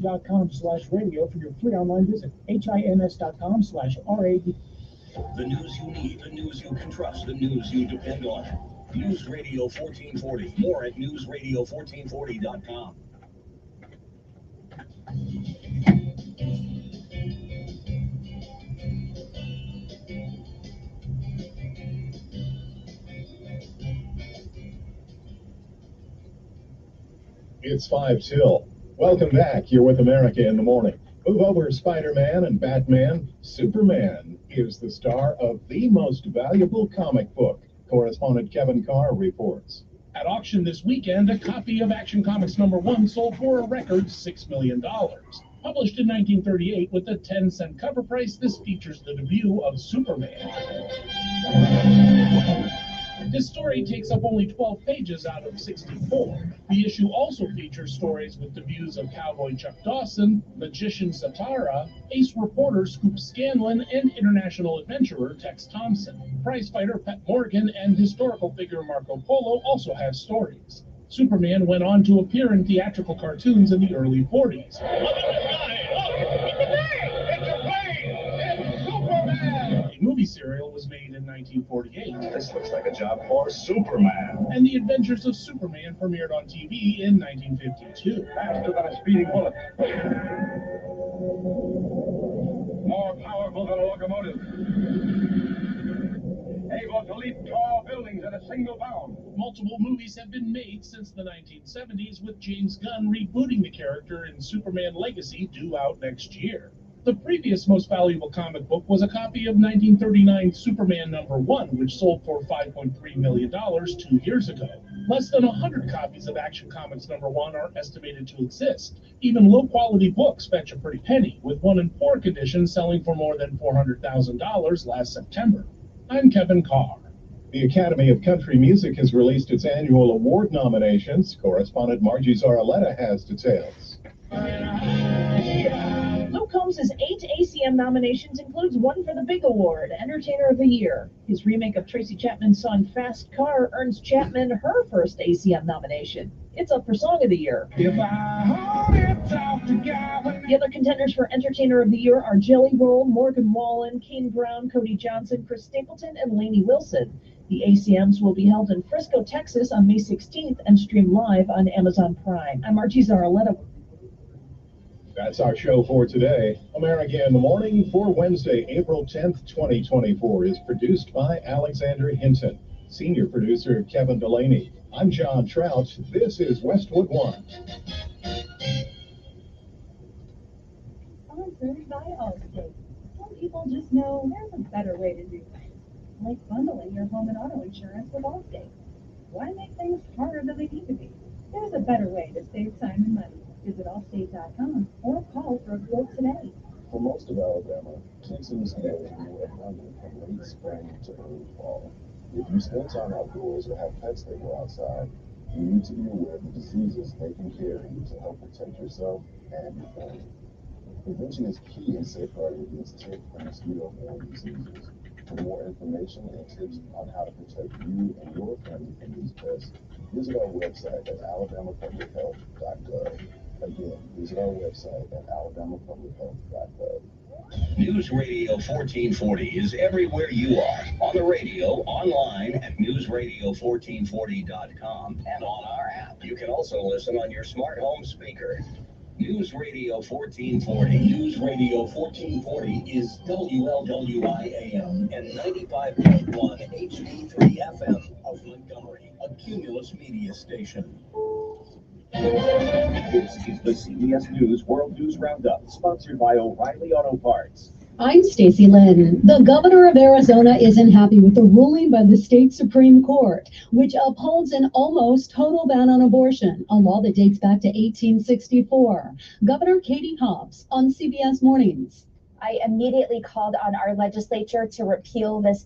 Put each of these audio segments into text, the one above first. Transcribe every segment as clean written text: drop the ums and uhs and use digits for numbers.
hins.com/radio for your free online visit. hins.com/RAD. The news you need, the news you can trust, the news you depend on. News Radio 1440. More at newsradio1440.com. It's 5 till. Welcome back. You're with America in the Morning. Move over, Spider-Man and Batman. Superman is the star of the most valuable comic book. Correspondent Kevin Carr reports. At auction this weekend, a copy of Action Comics #1 sold for a record $6 million. Published in 1938 with a 10-cent cover price, this features the debut of Superman. This story takes up only 12 pages out of 64. The issue also features stories with debuts of cowboy Chuck Dawson, magician Zatara, ace reporter Scoop Scanlon, and international adventurer Tex Thompson. Prizefighter Pet Morgan and historical figure Marco Polo also have stories. Superman went on to appear in theatrical cartoons in the early 40s. A movie serial was made in 1948. This looks like a job for Superman. And The Adventures of Superman premiered on TV in 1952. Faster than a speeding bullet. More powerful than a locomotive. Able to leap tall buildings in a single bound. Multiple movies have been made since the 1970s, with James Gunn rebooting the character in Superman Legacy, due out next year. The previous most valuable comic book was a copy of 1939 Superman #1, which sold for $5.3 million 2 years ago. Less than 100 copies of Action Comics #1 are estimated to exist. Even low-quality books fetch a pretty penny, with one in poor condition selling for more than $400,000 last September. I'm Kevin Carr. The Academy of Country Music has released its annual award nominations. Correspondent Margie Zaraletta has details. Luke Combs' 8 ACM nominations includes one for the big award, Entertainer of the Year. His remake of Tracy Chapman's song Fast Car earns Chapman her first ACM nomination. It's up for Song of the Year. The other contenders for Entertainer of the Year are Jelly Roll, Morgan Wallen, Kane Brown, Cody Johnson, Chris Stapleton, and Lainey Wilson. The ACMs will be held in Frisco, Texas on May 16th and streamed live on Amazon Prime. I'm Margie Zaraletta. That's our show for today. America in the Morning for Wednesday, April 10th, 2024 is produced by Alexander Hinton. Senior producer Kevin Delaney. I'm John Trout. This is Westwood One. Sponsored by Allstate. Some people just know there's a better way to do things, like bundling your home and auto insurance with Allstate. Why make things harder than they need to be? There's a better way to save time and money. Visit Allstate.com or call for a quote today. For most of Alabama, Texans know you are hungry from late spring to early fall. If you spend time outdoors or have pets that go outside, you need to be aware of the diseases they can carry to help protect yourself and your family. Prevention is key in safeguarding against tick and mosquito-borne diseases. For more information and tips on how to protect you and your family from these pests, visit our website at alabamapublichealth.gov. Again, visit our website at alabamapublichealth.gov. News Radio 1440 is everywhere you are. On the radio, online at newsradio1440.com, and on our app. You can also listen on your smart home speaker. News Radio 1440. News Radio 1440 is WLWI AM and 95.1 HD3 FM of Montgomery, a Cumulus media station. This is the CBS News World News Roundup, sponsored by O'Reilly Auto Parts. I'm Stacey Lynn. The governor of Arizona isn't happy with the ruling by the state Supreme Court, which upholds an almost total ban on abortion, a law that dates back to 1864. Governor Katie Hobbs on CBS Mornings. I immediately called on our legislature to repeal this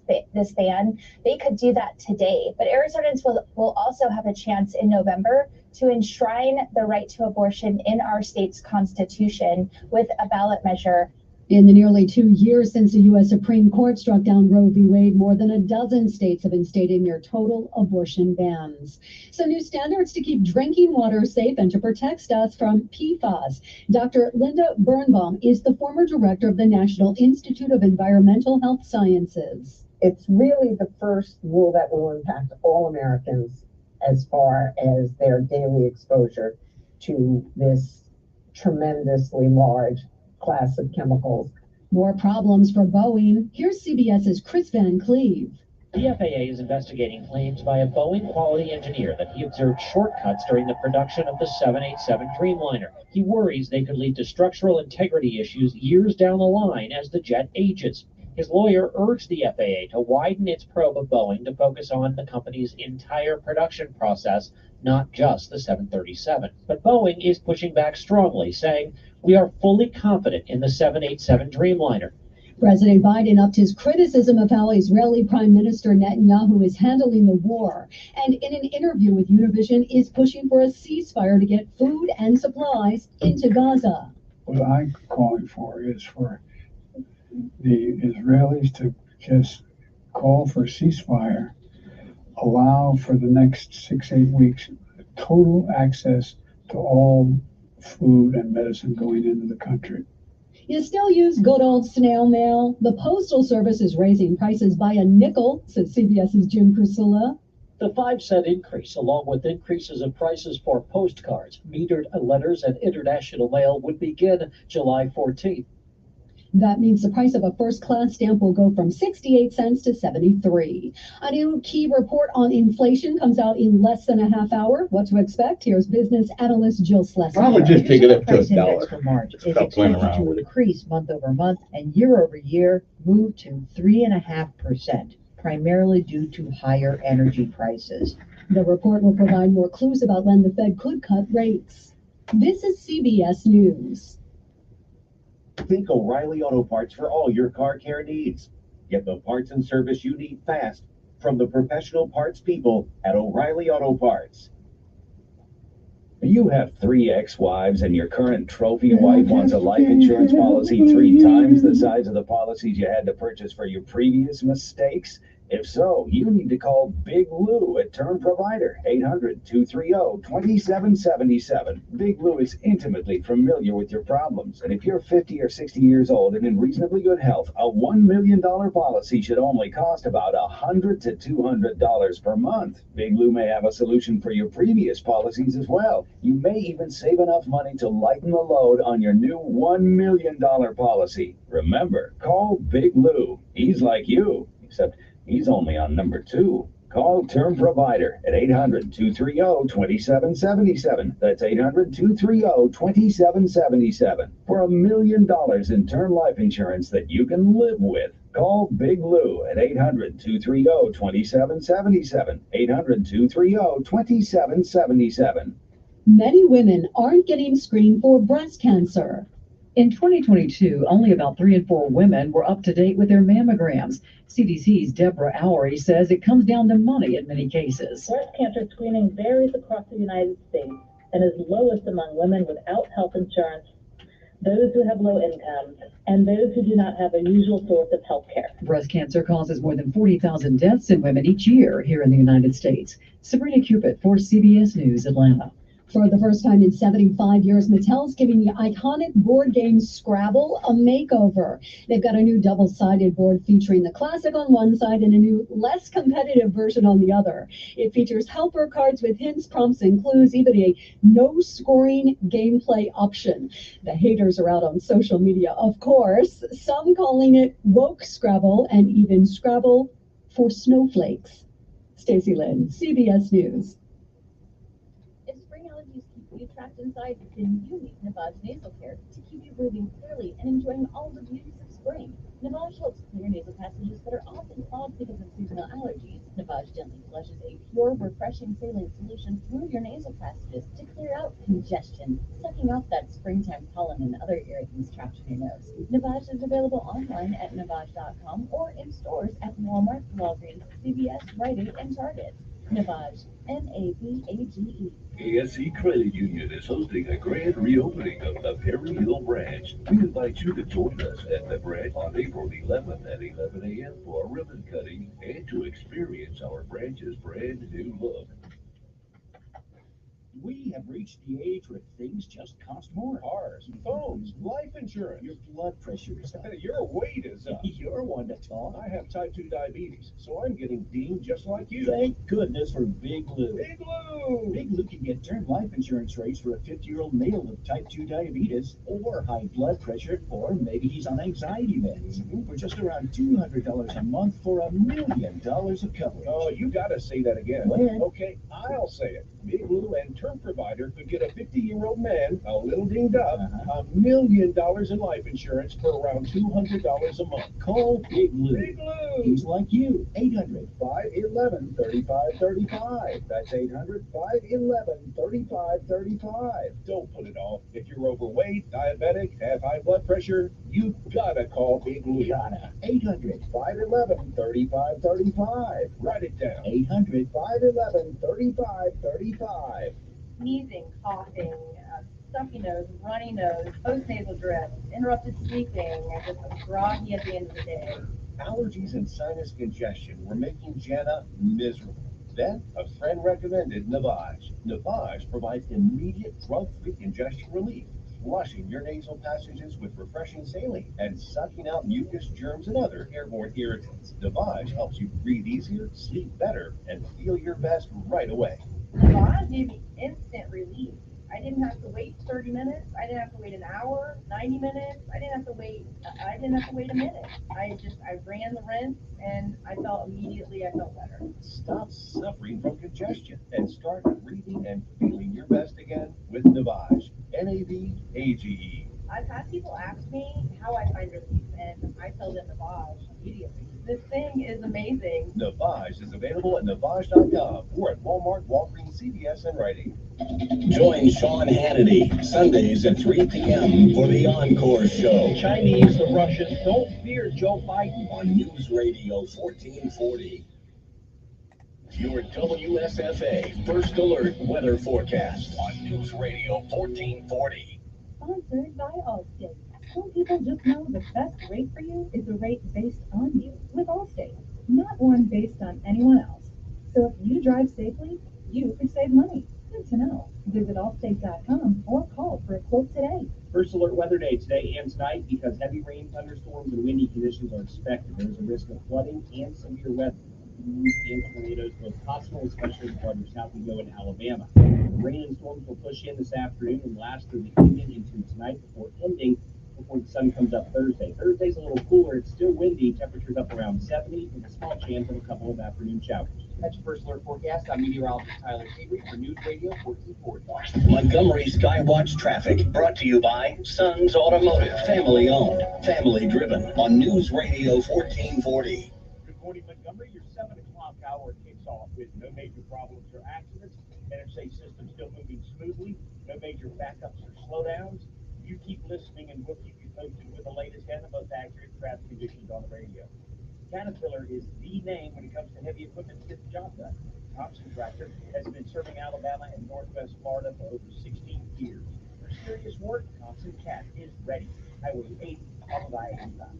ban. They could do that today, but Arizonans will also have a chance in November to enshrine the right to abortion in our state's constitution with a ballot measure In the nearly 2 years since the U.S. Supreme Court struck down Roe v. Wade, more than a dozen states have instated near total abortion bans. So new standards to keep drinking water safe and to protect us from PFAS. Dr. Linda Birnbaum is the former director of the National Institute of Environmental Health Sciences. It's really the first rule that will impact all Americans as far as their daily exposure to this tremendously large class of chemicals. More problems for Boeing. Here's CBS's Chris Van Cleve. The FAA is investigating claims by a Boeing quality engineer that he observed shortcuts during the production of the 787 Dreamliner. He worries they could lead to structural integrity issues years down the line as the jet ages. His lawyer urged the FAA to widen its probe of Boeing to focus on the company's entire production process, not just the 737. But Boeing is pushing back strongly, saying, "We are fully confident in the 787 Dreamliner." President Biden upped his criticism of how Israeli Prime Minister Netanyahu is handling the war, and in an interview with Univision is pushing for a ceasefire to get food and supplies into Gaza. What I'm calling for is for the Israelis to just call for ceasefire, allow for the next 6-8 weeks total access to all food and medicine going into the country. You still use good old snail mail? The Postal Service is raising prices by a nickel, says CBS's Jim Crisilla. The 5-cent increase, along with increases in prices for postcards, metered letters, and international mail, would begin July 14th. That means the price of a first-class stamp will go from 68 cents to 73. A new key report on inflation comes out in less than a half hour. What to expect? Here's business analyst Jill Slessor. I would just pick it up to $1. For March is Stop playing expected around to with it. increase month over month and year over year move to 3.5%, primarily due to higher energy prices. The report will provide more clues about when the Fed could cut rates. This is CBS News. Think O'Reilly Auto Parts for all your car care needs. Get the parts and service you need fast from the professional parts people at O'Reilly Auto Parts. You have 3 ex-wives and your current trophy wife wants a life insurance policy 3 times the size of the policies you had to purchase for your previous mistakes? If so, you need to call Big Lou at Term Provider, 800-230-2777. Big Lou is intimately familiar with your problems, and if you're 50 or 60 years old and in reasonably good health, a $1 million policy should only cost about $100 to $200 per month. Big Lou may have a solution for your previous policies as well. You may even save enough money to lighten the load on your new $1 million policy. Remember, call Big Lou. He's like you, except he's only on number 2. Call Term Provider at 800-230-2777. That's 800-230-2777 for $1 million in term life insurance that you can live with. Call Big Lou at 800-230-2777. 800-230-2777. Many women aren't getting screened for breast cancer. In 2022, only about 3 in 4 women were up to date with their mammograms. CDC's Deborah Oury says it comes down to money in many cases. Breast cancer screening varies across the United States and is lowest among women without health insurance, those who have low income, and those who do not have a usual source of health care. Breast cancer causes more than 40,000 deaths in women each year here in the United States. Sabrina Cupid for CBS News, Atlanta. For the first time in 75 years, Mattel's giving the iconic board game Scrabble a makeover. They've got a new double-sided board featuring the classic on one side and a new, less competitive version on the other. It features helper cards with hints, prompts, and clues, even a no-scoring gameplay option. The haters are out on social media, of course, some calling it woke Scrabble and even Scrabble for snowflakes. Stacey Lynn, CBS News. You trapped inside, then you need Navage Nasal Care to keep you breathing clearly and enjoying all the beauties of spring. Navage helps clear nasal passages that are often clogged because of seasonal allergies. Navage gently flushes a pure, refreshing saline solution through your nasal passages to clear out congestion, sucking off that springtime pollen and other irritants trapped in your nose. Navage is available online at Navage.com or in stores at Walmart, Walgreens, CVS, Rite Aid, and Target. Navage, Navage. ASC Credit Union is hosting a grand reopening of the Perry Hill branch. We invite you to join us at the branch on April 11th at 11 a.m. for a ribbon cutting and to experience our branch's brand new look. We have reached the age where things just cost more. Cars, phones, life insurance. Your blood pressure is up. Your weight is up. You're one to talk. I have type 2 diabetes, so I'm getting dinged just like you. Thank goodness for Big Lou. Big Lou! Big Lou can get term life insurance rates for a 50-year-old male with type 2 diabetes or high blood pressure, or maybe he's on anxiety meds. For just around $200 a month for $1 million of coverage. Oh, you gotta say that again. When? Okay, I'll say it. Big Lou and term provider could get a 50-year-old man, a little dinged up, $1 million in life insurance for around $200 a month. Call Big Lou. Big Lou! He's like you. 800-511-3535. That's 800-511-3535. Don't put it off. If you're overweight, diabetic, have high blood pressure, you gotta call Big Lou. Gotta. 800-511-3535. Write it down. 800-511-3535. Sneezing, coughing, stuffy nose, runny nose, postnasal drip, interrupted sleeping, and just groggy at the end of the day. Allergies and sinus congestion were making Jana miserable. Then, a friend recommended Navage. Navage provides immediate drug-free congestion relief, flushing your nasal passages with refreshing saline and sucking out mucus, germs, and other airborne irritants. Navage helps you breathe easier, sleep better, and feel your best right away. Navage gave me instant relief. I didn't have to wait 30 minutes. I didn't have to wait an hour, 90 minutes. I didn't have to wait a minute. I ran the rinse and I felt better. Stop suffering from congestion and start breathing and feeling your best again with Navage. Navage. I've had people ask me how I find relief, and I tell them Navage immediately. This thing is amazing. Navage is available at Navage.com or at Walmart, Walgreens, CVS, and Rite Aid. Join Sean Hannity Sundays at 3 p.m. for the Encore Show. Chinese, the Russians, don't fear Joe Biden. On News Radio 1440. Your WSFA First Alert Weather Forecast on News Radio 1440. Sponsored by Allstate. Some people just know the best rate for you is a rate based on you with Allstate, not one based on anyone else. So if you drive safely, you could save money. Good to know. Visit allstate.com or call for a quote today. First alert weather day today and tonight because heavy rain, thunderstorms, and windy conditions are expected. There is a risk of flooding and severe weather. And tornadoes both possible, especially in part of South and Alabama. The rain and storms will push in this afternoon and last through the evening into tonight before ending before the sun comes up Thursday. Thursday's a little cooler. It's still windy. Temperatures up around 70 with a small chance of a couple of afternoon showers. That's your first alert forecast. I'm meteorologist Tyler Avery for News Radio 1440. Montgomery Skywatch traffic brought to you by Sons Automotive. Family owned, family driven on News Radio 1440. Good morning, Montgomery. Your 7 o'clock hour kicks off with no major problems or accidents. Interstate system still moving smoothly. No major backups or slowdowns. You keep listening and we'll keep you posted with the latest and the most accurate traffic conditions on the radio. Caterpillar is the name when it comes to heavy equipment to get the job done. Thompson Tractor has been serving Alabama and Northwest Florida for over 16 years. For serious work, Thompson Cat is ready. Highway 80 off of I-85.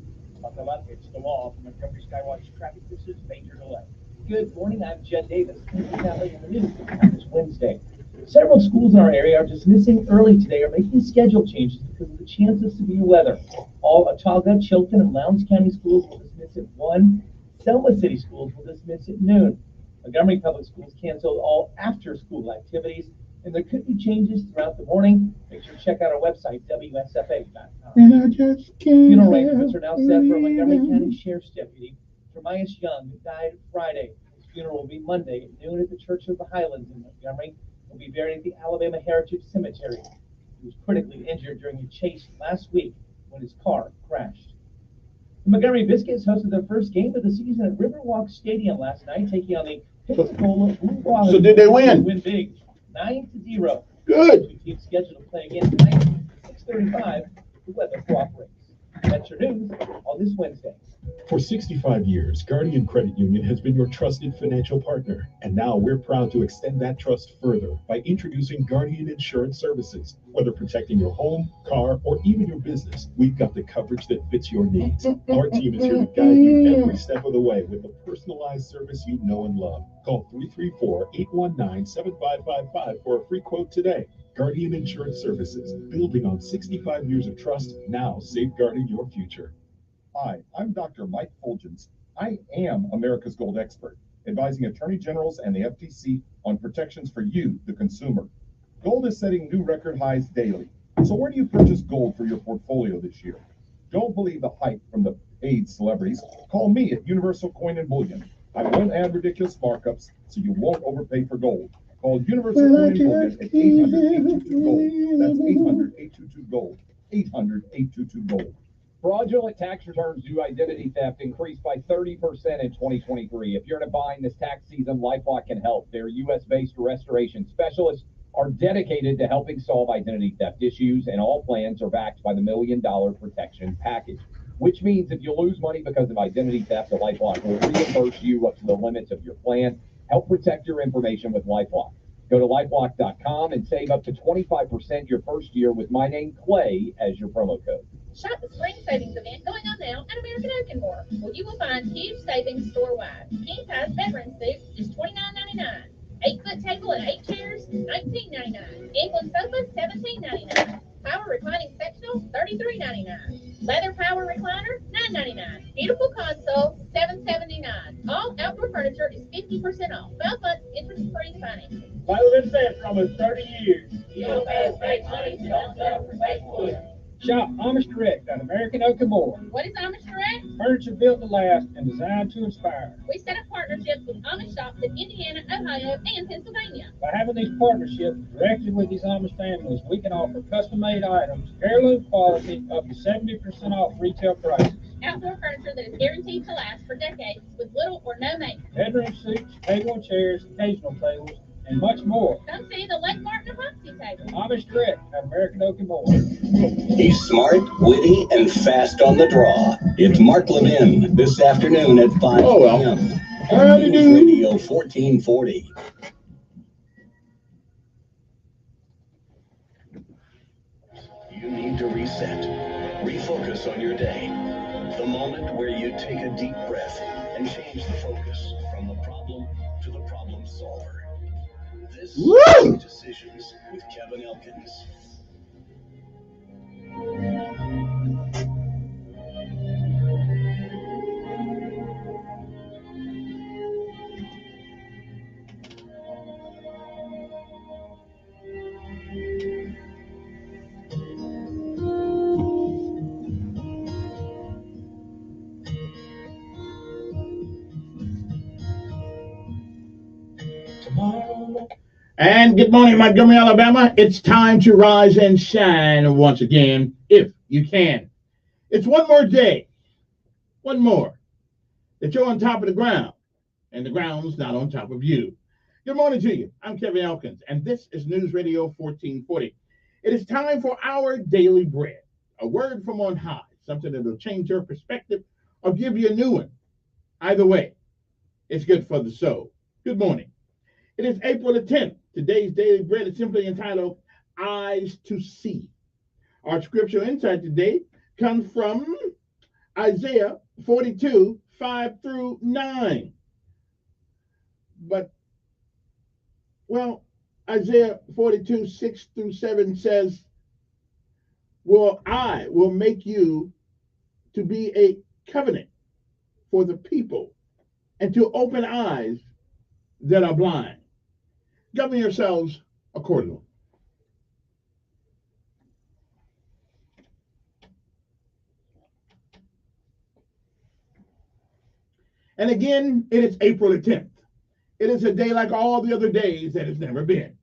Buckle up, it's the law from Montgomery Skywatch Traffic. This is Major Delay. Good morning, I'm Jed Davis. That late in the news. It's Wednesday. Several schools in our area are dismissing early today or making schedule changes because of the chance of severe weather. All Autauga, Chilton, and Lowndes County schools will dismiss at 1. Selma City schools will dismiss at noon. Montgomery Public Schools canceled all after-school activities, and there could be changes throughout the morning. Make sure to check out our website, WSFA.com. And I just can't Funeral arrangements are now set for Montgomery County Sheriff's Deputy Jeremias Young, who died Friday. His funeral will be Monday at noon at the Church of the Highlands in Montgomery. Will be buried at the Alabama Heritage Cemetery. He was critically injured during a chase last week when his car crashed. The Montgomery Biscuits hosted their first game of the season at Riverwalk Stadium last night, taking on the Pensacola Blue Water. So did they win? Win big, 9-0. Good. Two teams scheduled to play again tonight at 6:35. The weather cooperates. That's your news on this Wednesday. For 65 years, Guardian Credit Union has been your trusted financial partner, and now we're proud to extend that trust further by introducing Guardian Insurance Services. Whether protecting your home, car, or even your business, we've got the coverage that fits your needs. Our team is here to guide you every step of the way with the personalized service you know and love. Call 334-819-7555 for a free quote today. Guardian Insurance Services, building on 65 years of trust, now safeguarding your future. Hi, I'm Dr. Mike Fulgens. I am America's Gold expert, advising attorney generals and the FTC on protections for you, the consumer. Gold is setting new record highs daily. So where do you purchase gold for your portfolio this year? Don't believe the hype from the paid celebrities. Call me at Universal Coin and Bullion. I won't add ridiculous markups, so you won't overpay for gold. Call Universal Coin and Bullion at 800-822-GOLD. That's 800-822-GOLD. 800-822-GOLD. Fraudulent tax returns due to identity theft increased by 30% in 2023. If you're in a bind this tax season, LifeLock can help. Their U.S.-based restoration specialists are dedicated to helping solve identity theft issues, and all plans are backed by the $1 Million Protection Package, which means if you lose money because of identity theft, the LifeLock will reimburse you up to the limits of your plan. Help protect your information with LifeLock. Go to LifeLock.com and save up to 25% your first year with my name, Clay, as your promo code. Shop the spring savings event going on now at American Oakenmore, where you will find huge savings store-wide. King size veteran suits is $29.99. 8-foot table and 8 chairs, $19.99. England sofa, $17.99. Power reclining sectional, $33.99. Leather power recliner, $9.99. Beautiful console, $7.79. All outdoor furniture is 50% off. 12 months interest-free financing. Well, been said for almost 30 years. You don't pay us fake money, so don't settle for fake wood. Shop Amish Direct at American Oakenmore. What is Amish Direct? Furniture built to last and designed to inspire. We set up partnerships with Amish shops in Indiana, Ohio, and Pennsylvania. By having these partnerships directly with these Amish families, we can offer custom-made items, heirloom quality, up to 70% off retail prices. Outdoor furniture that is guaranteed to last for decades with little or no maintenance. Bedroom suites, table and chairs, occasional tables, and much more. Come see the Lake Martin epoxy table. Amish Direct at American Oakenmore. He's smart, witty, and fast on the draw. It's Mark Levin this afternoon at 5 p.m. on News Radio 1440. You need to reset, refocus on your day. The moment where you take a deep breath and change the focus from the problem to the problem solver. This is Decisions with Kevin Elkins. And good morning, Montgomery, Alabama. It's time to rise and shine once again, if you can. It's one more day, one more, that you're on top of the ground, and the ground's not on top of you. Good morning to you. I'm Kevin Elkins, and this is News Radio 1440. It is time for our daily bread, a word from on high, something that will change your perspective or give you a new one. Either way, it's good for the soul. Good morning. It is April the 10th. Today's daily bread is simply entitled Eyes to See. Our scripture insight today comes from Isaiah 42, 5 through 9. Isaiah 42, 6 through 7 says, well, I will make you to be a covenant for the people and to open eyes that are blind. Govern yourselves accordingly. And again, it is April the 10th. It is a day like all the other days that has never been.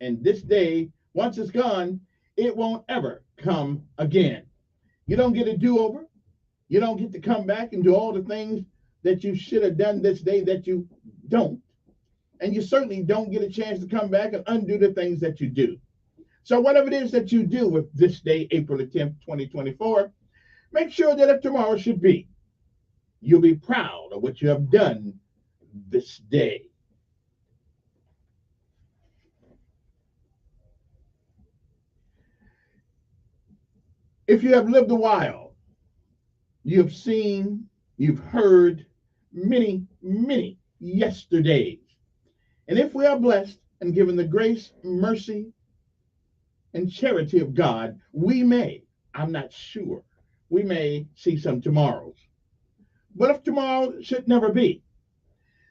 And this day, once it's gone, it won't ever come again. You don't get a do-over. You don't get to come back and do all the things that you should have done this day that you don't. And you certainly don't get a chance to come back and undo the things that you do. So whatever it is that you do with this day, April the 10th, 2024, Make sure that if tomorrow should be, you'll be proud of what you have done this day. If you have lived a while, you have seen, you've heard many, many yesterdays. And if we are blessed and given the grace, mercy, and charity of God, we may, I'm not sure, we may see some tomorrows. But if tomorrow should never be,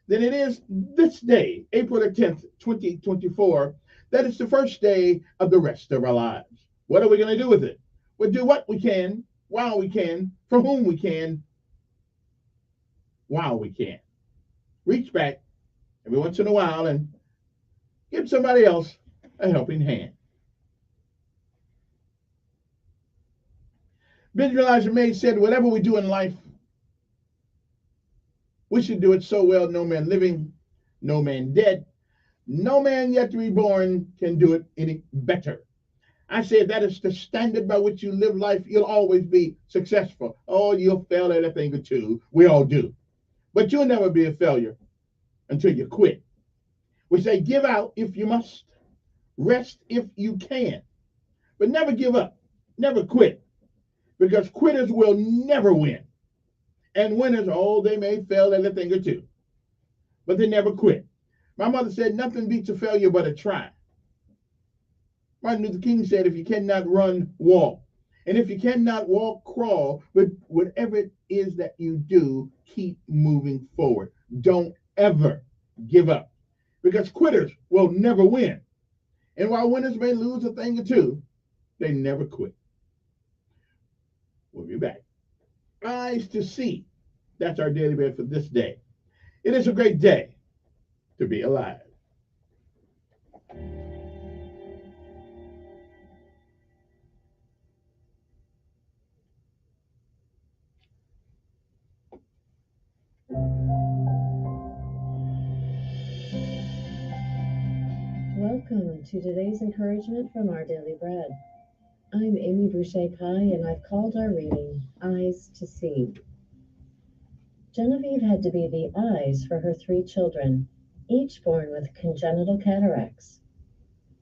then it is this day, April the 10th, 2024, that is the first day of the rest of our lives. What are we going to do with it? We'll do what we can, while we can, for whom we can, while we can. Reach back every once in a while and give somebody else a helping hand. Benjamin Elijah May said, whatever we do in life, we should do it so well, no man living, no man dead, no man yet to be born can do it any better. I say if that is the standard by which you live life, you'll always be successful. Oh, you'll fail at a thing or two. We all do. But you'll never be a failure until you quit. We say give out if you must, rest if you can, but never give up, never quit, because quitters will never win. And winners, oh, they may fail at a thing or two, but they never quit. My mother said nothing beats a failure but a try. Martin Luther King said, if you cannot run, walk. And if you cannot walk, crawl. But whatever it is that you do, keep moving forward. Don't ever give up, because quitters will never win. And while winners may lose a thing or two, they never quit. We'll be back. Eyes to see. That's our daily bread for this day. It is a great day to be alive. Welcome to today's encouragement from Our Daily Bread. I'm Amy Boucher-Kai, and I've called our reading Eyes to See. Genevieve had to be the eyes for her 3 children, each born with congenital cataracts.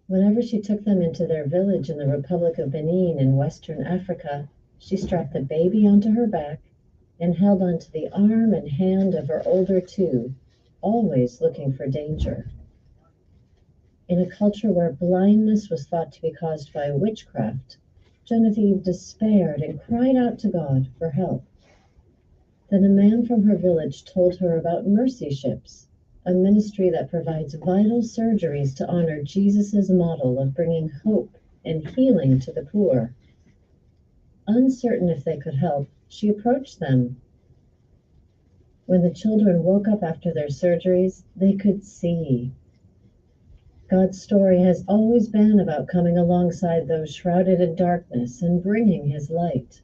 Whenever she took them into their village in the Republic of Benin in Western Africa, she strapped the baby onto her back and held onto the arm and hand of her older 2, always looking for danger. In a culture where blindness was thought to be caused by witchcraft, Genevieve despaired and cried out to God for help. Then a man from her village told her about mercy ships, a ministry that provides vital surgeries to honor Jesus' model of bringing hope and healing to the poor. Uncertain if they could help, she approached them. When the children woke up after their surgeries, they could see. God's story has always been about coming alongside those shrouded in darkness and bringing his light.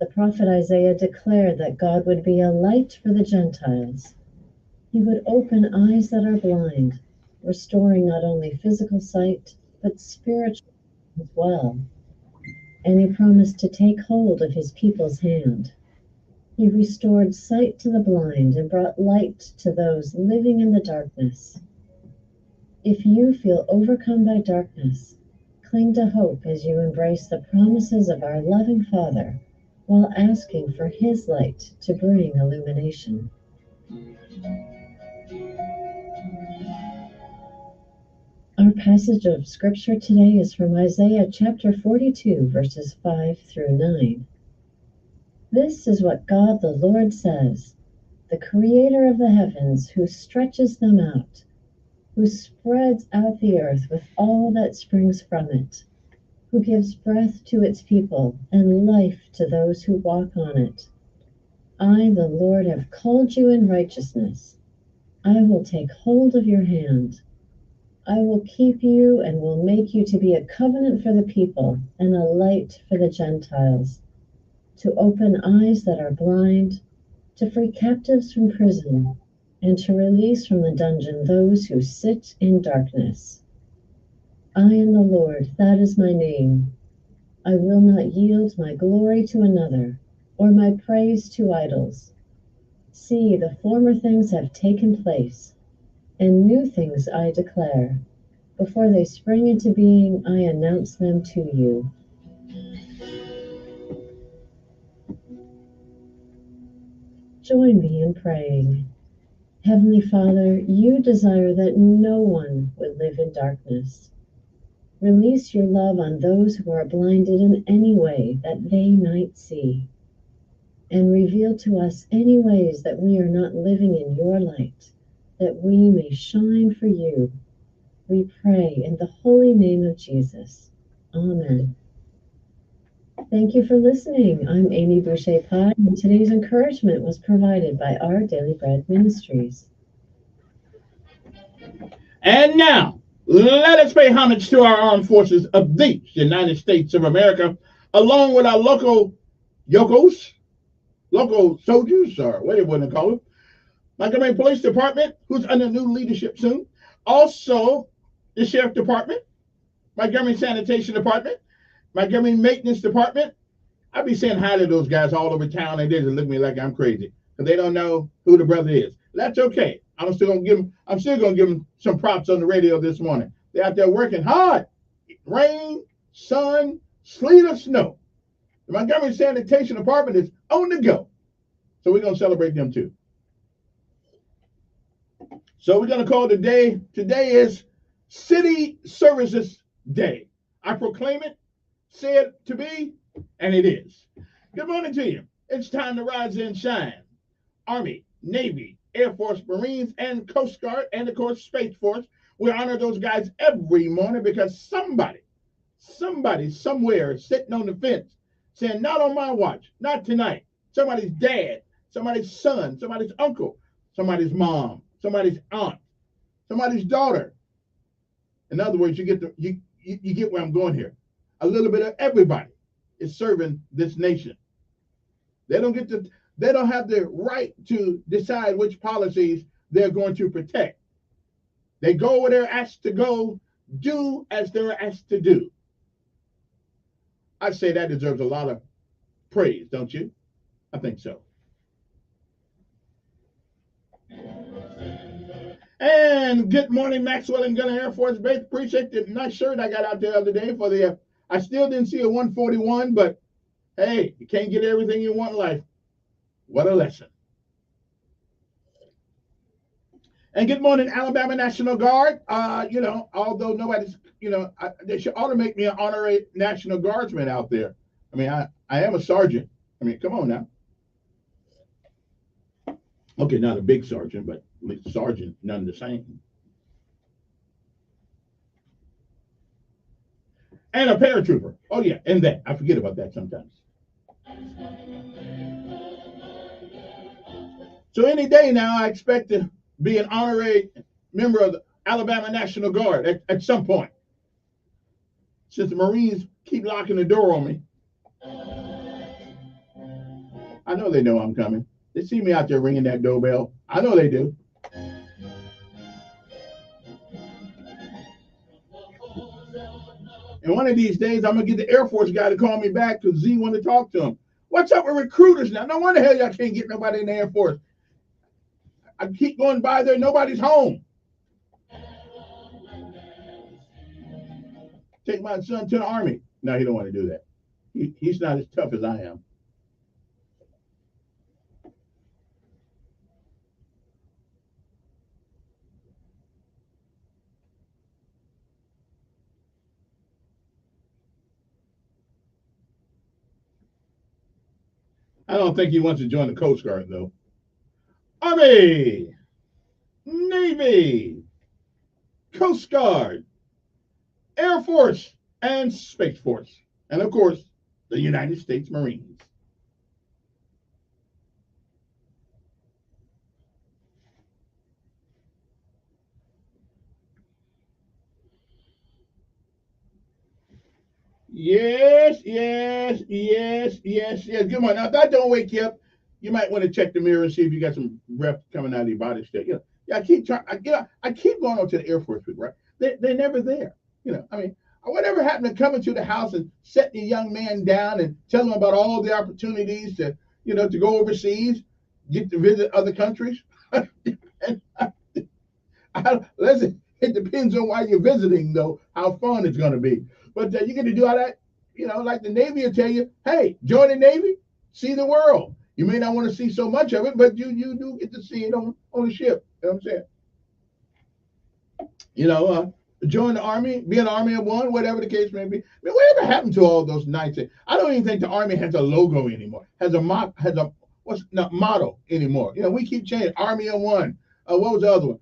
The prophet Isaiah declared that God would be a light for the Gentiles. He would open eyes that are blind, restoring not only physical sight, but spiritual as well. And he promised to take hold of his people's hand. He restored sight to the blind and brought light to those living in the darkness. If you feel overcome by darkness, cling to hope as you embrace the promises of our loving Father while asking for his light to bring illumination. Our passage of scripture today is from Isaiah chapter 42, verses 5 through 9. This is what God the Lord says, the creator of the heavens, who stretches them out, who spreads out the earth with all that springs from it, who gives breath to its people and life to those who walk on it. I, the Lord, have called you in righteousness. I will take hold of your hand. I will keep you and will make you to be a covenant for the people and a light for the Gentiles, to open eyes that are blind, to free captives from prison, and to release from the dungeon those who sit in darkness. I am the Lord, that is my name. I will not yield my glory to another, or my praise to idols. See, the former things have taken place, and new things I declare. Before they spring into being, I announce them to you. Join me in praying. Heavenly Father, you desire that no one would live in darkness. Release your love on those who are blinded in any way that they might see, and reveal to us any ways that we are not living in your light, that we may shine for you. We pray in the holy name of Jesus. Amen. Thank you for listening. I'm Amy Boucher Pye, and today's encouragement was provided by Our Daily Bread Ministries. And now, let us pay homage to our armed forces of the United States of America, along with our local soldiers, or whatever you want to call them, Montgomery Police Department, who's under new leadership soon. Also, the Sheriff Department, Montgomery Sanitation Department, Montgomery Maintenance Department. I be saying hi to those guys all over town, and they just look at me like I'm crazy because they don't know who the brother is. That's okay. I'm still gonna give them some props on the radio this morning. They're out there working hard, rain, sun, sleet, or snow. The Montgomery Sanitation Department is on the go, so we're gonna celebrate them too. So we're gonna call today. Today is City Services Day. I proclaim it, say it to be, and it is. Good morning to you. It's time to rise and shine. Army, Navy, Air Force, Marines, and Coast Guard, and of course, Space Force. We honor those guys every morning because somebody, somewhere is sitting on the fence saying, not on my watch, not tonight. Somebody's dad, somebody's son, somebody's uncle, somebody's mom, somebody's aunt, somebody's daughter. In other words, you get where I'm going here. A little bit of everybody is serving this nation. They don't have the right to decide which policies they're going to protect. They go where they're asked to go, do as they're asked to do. I say that deserves a lot of praise, don't you? I think so. And good morning, Maxwell and Gunner Air Force Base. Appreciate the nice shirt I got out there the other day for the. I still didn't see a 141, but hey, you can't get everything you want in life. What a lesson. And good morning, Alabama National Guard. Although nobody's, they should ought to make me an honorary National Guardsman out there. I mean, I am a sergeant. I mean, come on now. Okay, not a big sergeant, but at least sergeant, none the same. And a paratrooper. Oh, yeah, and that. I forget about that sometimes. So any day now, I expect to be an honorary member of the Alabama National Guard at some point. Since the Marines keep locking the door on me. I know they know I'm coming. They see me out there ringing that doorbell. I know they do. And one of these days, I'm going to get the Air Force guy to call me back because Z want to talk to him. What's up with recruiters now? No wonder hell y'all can't get nobody in the Air Force. I keep going by there. Nobody's home. Take my son to the Army. No, he don't want to do that. He's not as tough as I am. I don't think he wants to join the Coast Guard, though. Army, Navy, Coast Guard, Air Force, and Space Force. And, of course, the United States Marines. Yes. Good morning. Now, if that don't wake you up, you might want to check the mirror and see if you got some breath coming out of your body still. I keep trying. I keep going on to the Air Force people, right? They're never there. I mean, Whatever happened to coming to the house and setting the young man down and telling him about all the opportunities to, to go overseas, get to visit other countries? Listen, it depends on why you're visiting, though, how fun it's going to be. But you get to do all that, like the Navy will tell you, hey, join the Navy, see the world. You may not want to see so much of it, but you do get to see it on the ship. You know what I'm saying? Join the Army, be an Army of one, whatever the case may be. I mean, whatever happened to all those nights? I don't even think the Army has a logo anymore, has a motto anymore. We keep changing. Army of one. What was the other one?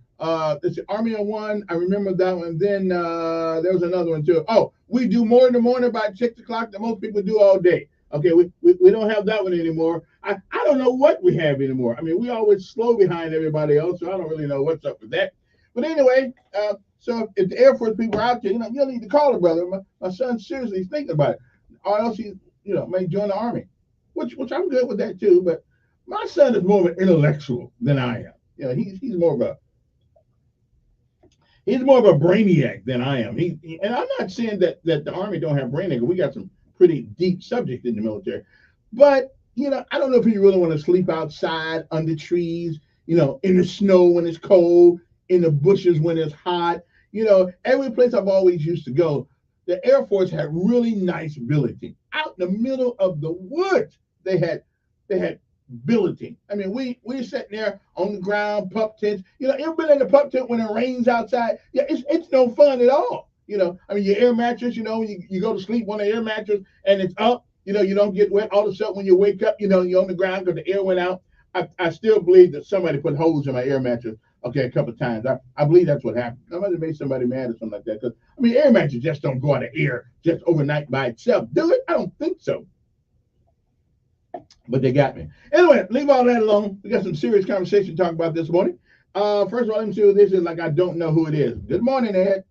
It's the Army of one. I remember that one. Then there was another one too. Oh, we do more in the morning by 6 o'clock than most people do all day. Okay, we don't have that one anymore. I don't know what we have anymore. I mean, we always slow behind everybody else, so I don't really know what's up with that. But anyway, so if the Air Force people are out there, you'll need to call a brother. My son's seriously thinking about it, or else he, may join the Army, which I'm good with that too. But my son is more of an intellectual than I am. He's more of a brainiac than I am. And I'm not saying that the Army don't have brainiac. We got some pretty deep subjects in the military, but I don't know if you really want to sleep outside under trees, in the snow when it's cold, in the bushes when it's hot. Every place I've always used to go, the Air Force had really nice billeting. Out in the middle of the woods, they had billeting. I mean, we were sitting there on the ground, pup tents. You ever been in the pup tent when it rains outside? Yeah, it's no fun at all. I mean, your air mattress, you go to sleep on the air mattress and it's up, you don't get wet. All of a sudden when you wake up, you're on the ground because the air went out. I still believe that somebody put holes in my air mattress, a couple of times. I believe that's what happened. I might have made somebody mad or something like that. Because, I mean, air mattress just don't go out of air just overnight by itself. Do it? I don't think so. But they got me. Anyway, leave all that alone. We got some serious conversation to talk about this morning. First of all, let me see who this is like I don't know who it is. Good morning, Ed.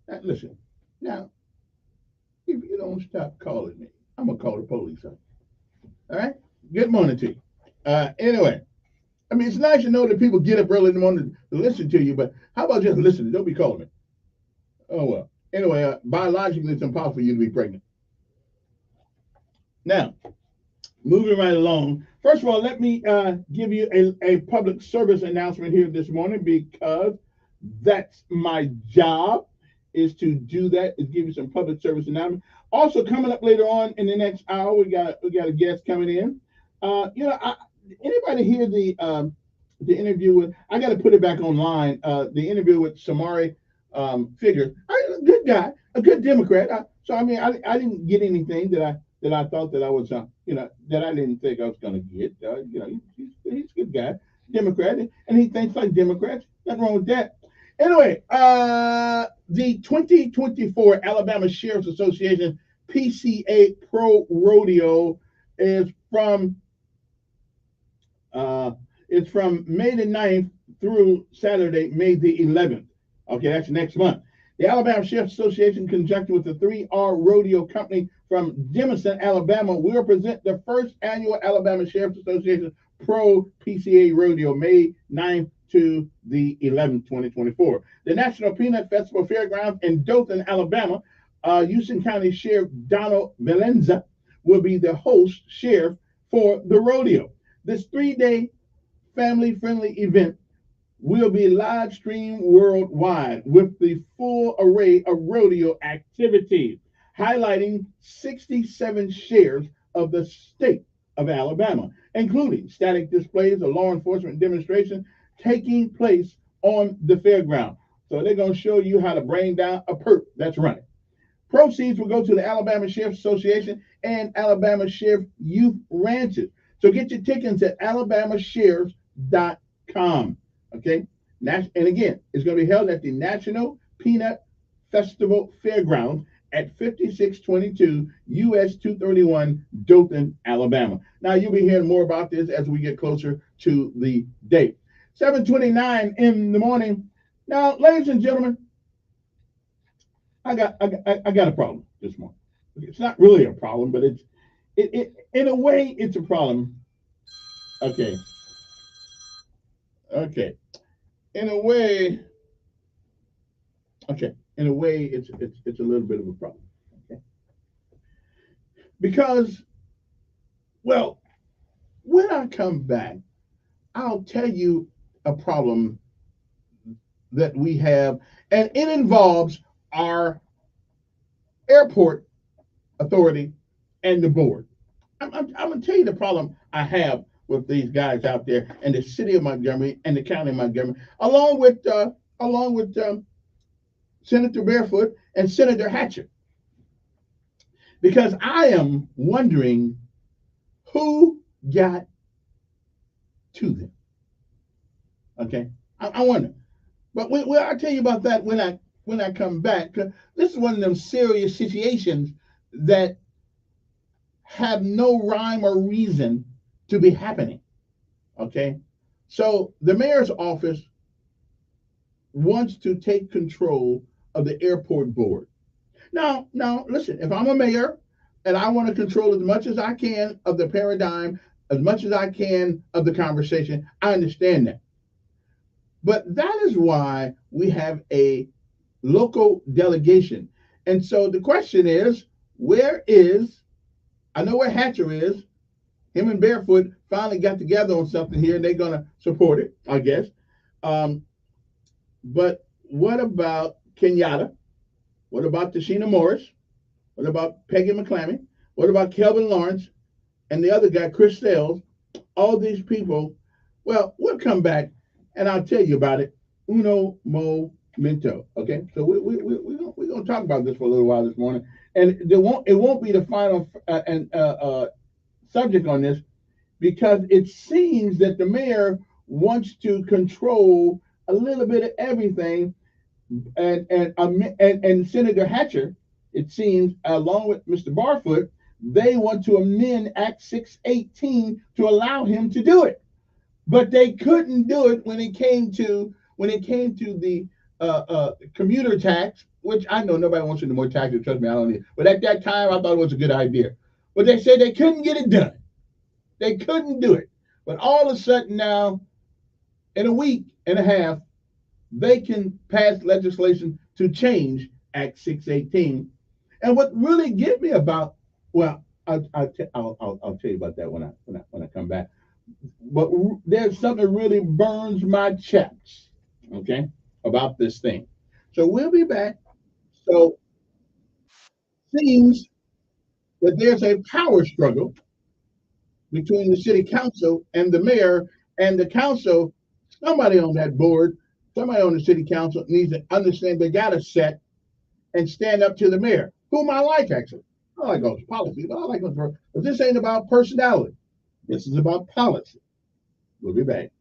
Now, listen, now, if you don't stop calling me, I'm going to call the police on you. All right? Good morning to you. Anyway, I mean, it's nice to know that people get up early in the morning to listen to you, but how about just listening? Don't be calling me. Oh, well. Anyway, biologically, it's impossible for you to be pregnant. Now, moving right along. First of all, let me give you a public service announcement here this morning because that's my job is to do that, is give you some public service announcement. Also, coming up later on in the next hour, we got a guest coming in. Anybody hear the interview with? I got to put it back online. The interview with Samari Figure, a good guy, a good Democrat. So I mean, I didn't get anything that I thought that I was, that I didn't think I was going to get. He's a good guy, Democrat, and he thinks like Democrats. Nothing wrong with that. Anyway, the 2024 Alabama Sheriff's Association PCA Pro Rodeo is from May the 9th through Saturday, May the 11th. Okay, that's next month. The Alabama Sheriff's Association, in conjunction with the 3R Rodeo Company from Denison, Alabama, will present the first annual Alabama Sheriff's Association Pro PCA Rodeo, May 9th to the 11th, 2024. The National Peanut Festival Fairgrounds in Dothan, Alabama, Houston County Sheriff Donald Valenza will be the host sheriff for the rodeo. This 3-day family-friendly event will be live streamed worldwide with the full array of rodeo activities, highlighting 67 sheriffs of the state of Alabama, including static displays of law enforcement demonstrations taking place on the fairground. So they're going to show you how to bring down a perp that's running. Proceeds will go to the Alabama Sheriff's Association and Alabama Sheriff Youth Ranches. So get your tickets at alabamasheriffs.com. Okay? And again, it's going to be held at the National Peanut Festival Fairgrounds at 5622 US 231 Dothan, Alabama. Now, you'll be hearing more about this as we get closer to the date. 7:29 in the morning. Now, ladies and gentlemen, I got a problem this morning. It's not really a problem, but it in a way it's a problem. Okay. In a way, Okay, in a way, it's a little bit of a problem. Okay, because well, when I come back, I'll tell you a problem that we have, and it involves our airport authority and the board. I'm going to tell you the problem I have with these guys out there in the city of Montgomery and the county of Montgomery, along with Senator Barefoot and Senator Hatcher, because I am wondering who got to them. Okay, I wonder, but I'll tell you about that when I come back. This is one of them serious situations that have no rhyme or reason to be happening. Okay, so the mayor's office wants to take control of the airport board. Now, listen. If I'm a mayor and I want to control as much as I can of the paradigm, as much as I can of the conversation, I understand that. But that is why we have a local delegation. And so the question is, where is, I know where Hatcher is. Him and Barefoot finally got together on something here, and they're going to support it, I guess. Um, but what about Kenyatta? What about Tashina Morris? What about Peggy McClammy? What about Kelvin Lawrence and the other guy, Chris Sales? All these people, well, we'll come back and I'll tell you about it. Uno momento. Okay, so we're gonna talk about this for a little while this morning, and it won't be the final subject on this, because it seems that the mayor wants to control a little bit of everything, and Senator Hatcher, it seems, along with Mr. Barfoot, they want to amend Act 618 to allow him to do it. But they couldn't do it when it came to the commuter tax, which I know nobody wants any more taxes. Trust me, I don't need. But at that time, I thought it was a good idea. But they said they couldn't get it done. They couldn't do it. But all of a sudden now, in a week and a half, they can pass legislation to change Act 618. And what really gets me about, well, I'll tell you about that when I come back. But there's something that really burns my chaps, okay, about this thing. So we'll be back. So seems that there's a power struggle between the city council and the mayor, and the council. Somebody on that board, somebody on the city council needs to understand they got to set and stand up to the mayor, whom I like actually. I like all his policies, but I like him for. But this ain't about personality. This is about policy. We'll be back.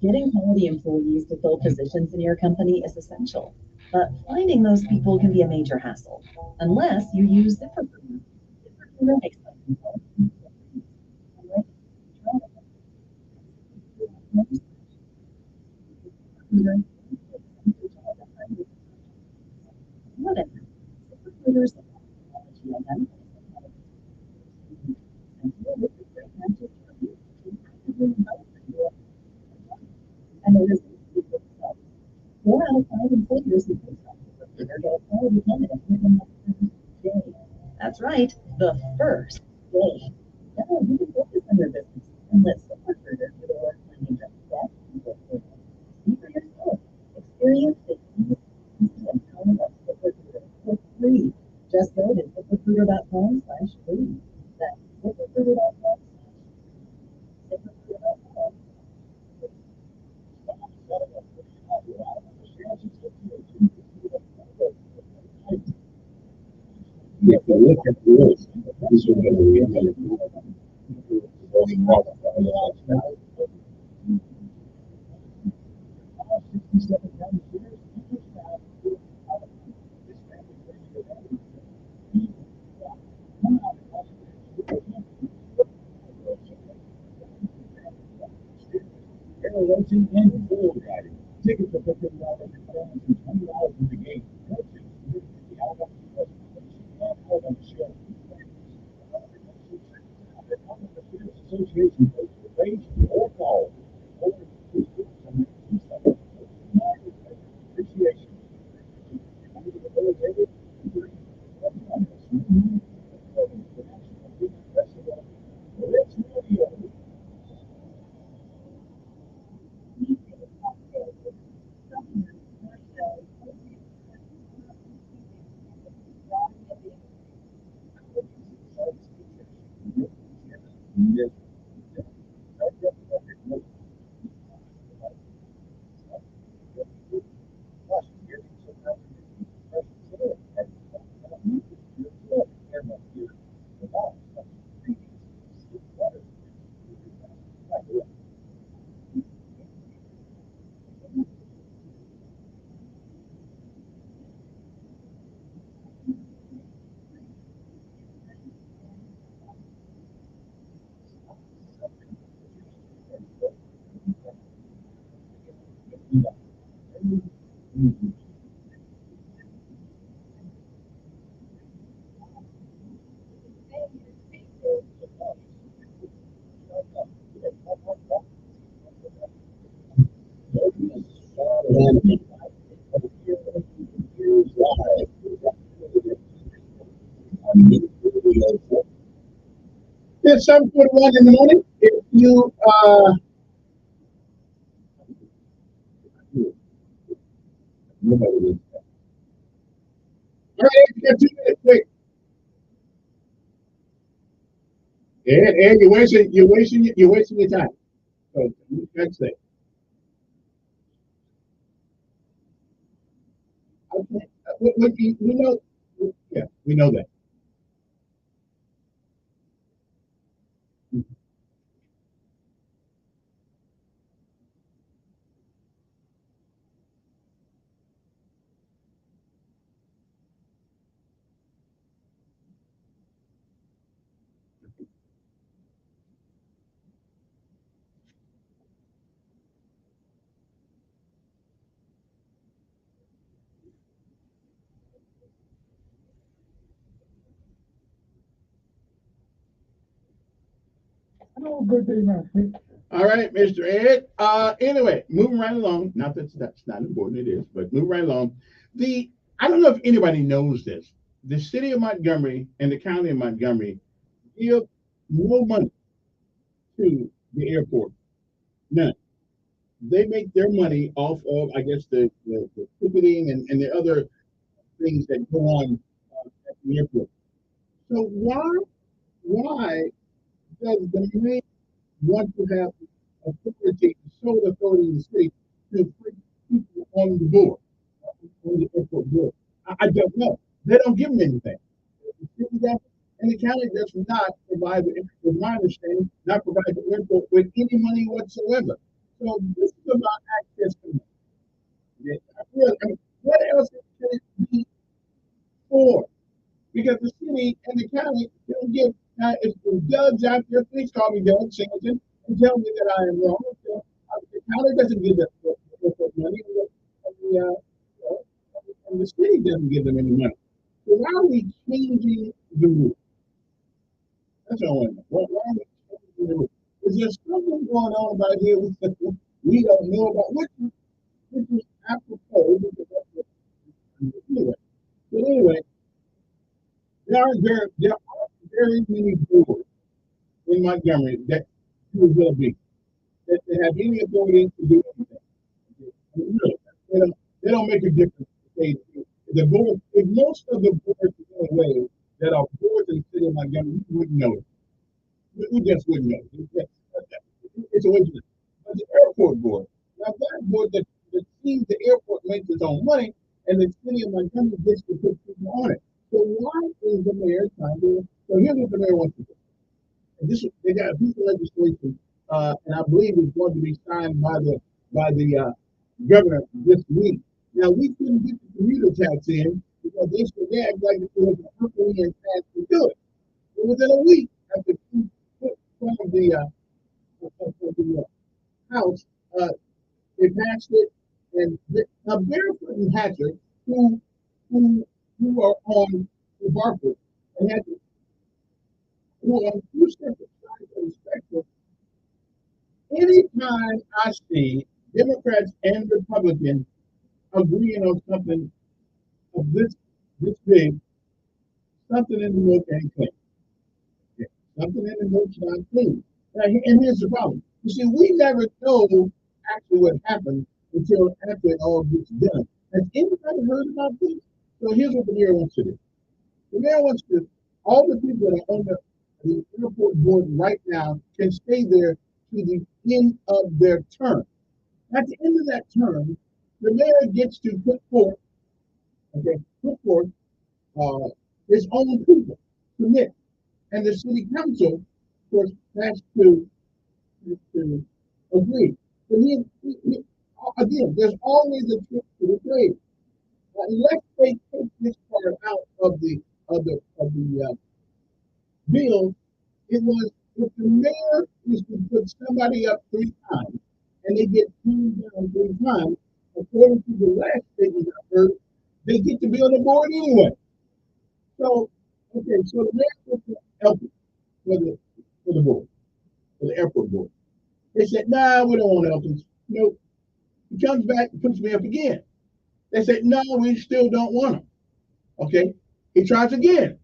Getting quality employees to fill positions in your company is essential, but finding those people can be a major hassle, unless you use ZipRecruiter. ZipRecruiter makes life simple. Whatever. ZipRecruiter's technology identifies and it is 4 out of 5 employers who post on ZipRecruiter get a quality candidate within the first day. That's right, the first day. Now you can focus on your business and let ZipRecruiter do the work finding the best people for you. See for yourself. Experience the ease and power of ZipRecruiter for free. Just go to ZipRecruiter.com/free. That's ZipRecruiter.com. Yeah, but look at this. This is going to be Racing and bull riding. Tickets are $15 and $20 at the gate. The Alabama on the show. Association page or call. Appreciation. It's 7:41 in the morning. If you nobody will. All right, you got 2 minutes, quick. Ed, you're wasting your time. So that's it. Okay. We know, yeah, we know that. Oh, good day, man. All right, Mr. Ed. Anyway, moving right along. Not that that's not important, it is, but moving right along. I don't know if anybody knows this. The city of Montgomery and the county of Montgomery give no money to the airport. None. They make their money off of, I guess, the ticketing and the other things that go on at the airport. So why does the mayor want to have authority, sole authority in the state to put people on the board, on the airport board? I don't know. They don't give them anything. The city does, and the county does not provide, from my understanding, not provide the airport with any money whatsoever. So this is about access to money. Yeah, I mean, what else can it be for? Because the city and the county don't give. Now, if the judge out there, please call me Doug Singleton and tell me that I am wrong. So, the county doesn't give them money, and the city doesn't give them any money. So why are we changing the rules? That's all I want to know. Why are we changing the rules? Is there something going on about here we don't know about? Which is apropos. But anyway, there are very many boards in Montgomery that will be that they have any authority to do anything. Really, they don't make a difference. The board, if most of the boards go away that are boards in the city of Montgomery, we wouldn't know it. We just wouldn't know it. It's a waste of time. But the airport board, now that board that sees the airport makes its own money, and the city of Montgomery gets to put people on it. So why is the mayor trying to? So here's what the mayor wants to do. And they got a piece of legislation, and I believe it's going to be signed by the governor this week. Now we couldn't get the commuter tax in because they act like it was a Herculean task to do it. But within a week, after one of the House, they passed it, and now Barefoot and Hatcher, who are on the Barfoot and Hatcher, who are on two separate sides of the spectrum. Anytime I see Democrats and Republicans agreeing on something of this big, something in the milk ain't clean. Yeah, something in the milk's not clean. Now, and here's the problem. You see, we never know actually what happened until after it all gets done. Has anybody heard about this? So here's what the mayor wants to do. The mayor wants to, all the people that are on the airport board right now can stay there to the end of their term. At the end of that term, the mayor gets to put forth his own people, commit, and the city council, of course, has to agree. But again, there's always a trick to the trade. Unless they take this part out of the bill, it was if the mayor is to put somebody up 3 times and they get turned down 3 times, according to the last statement I heard, they get to be on the board anyway. So, okay, so the mayor puts Elkins for the board, for the airport board. They said, nah, we don't want Elkins. Nope. He comes back and puts me up again. They said, no, we still don't want him. Okay. He tries again.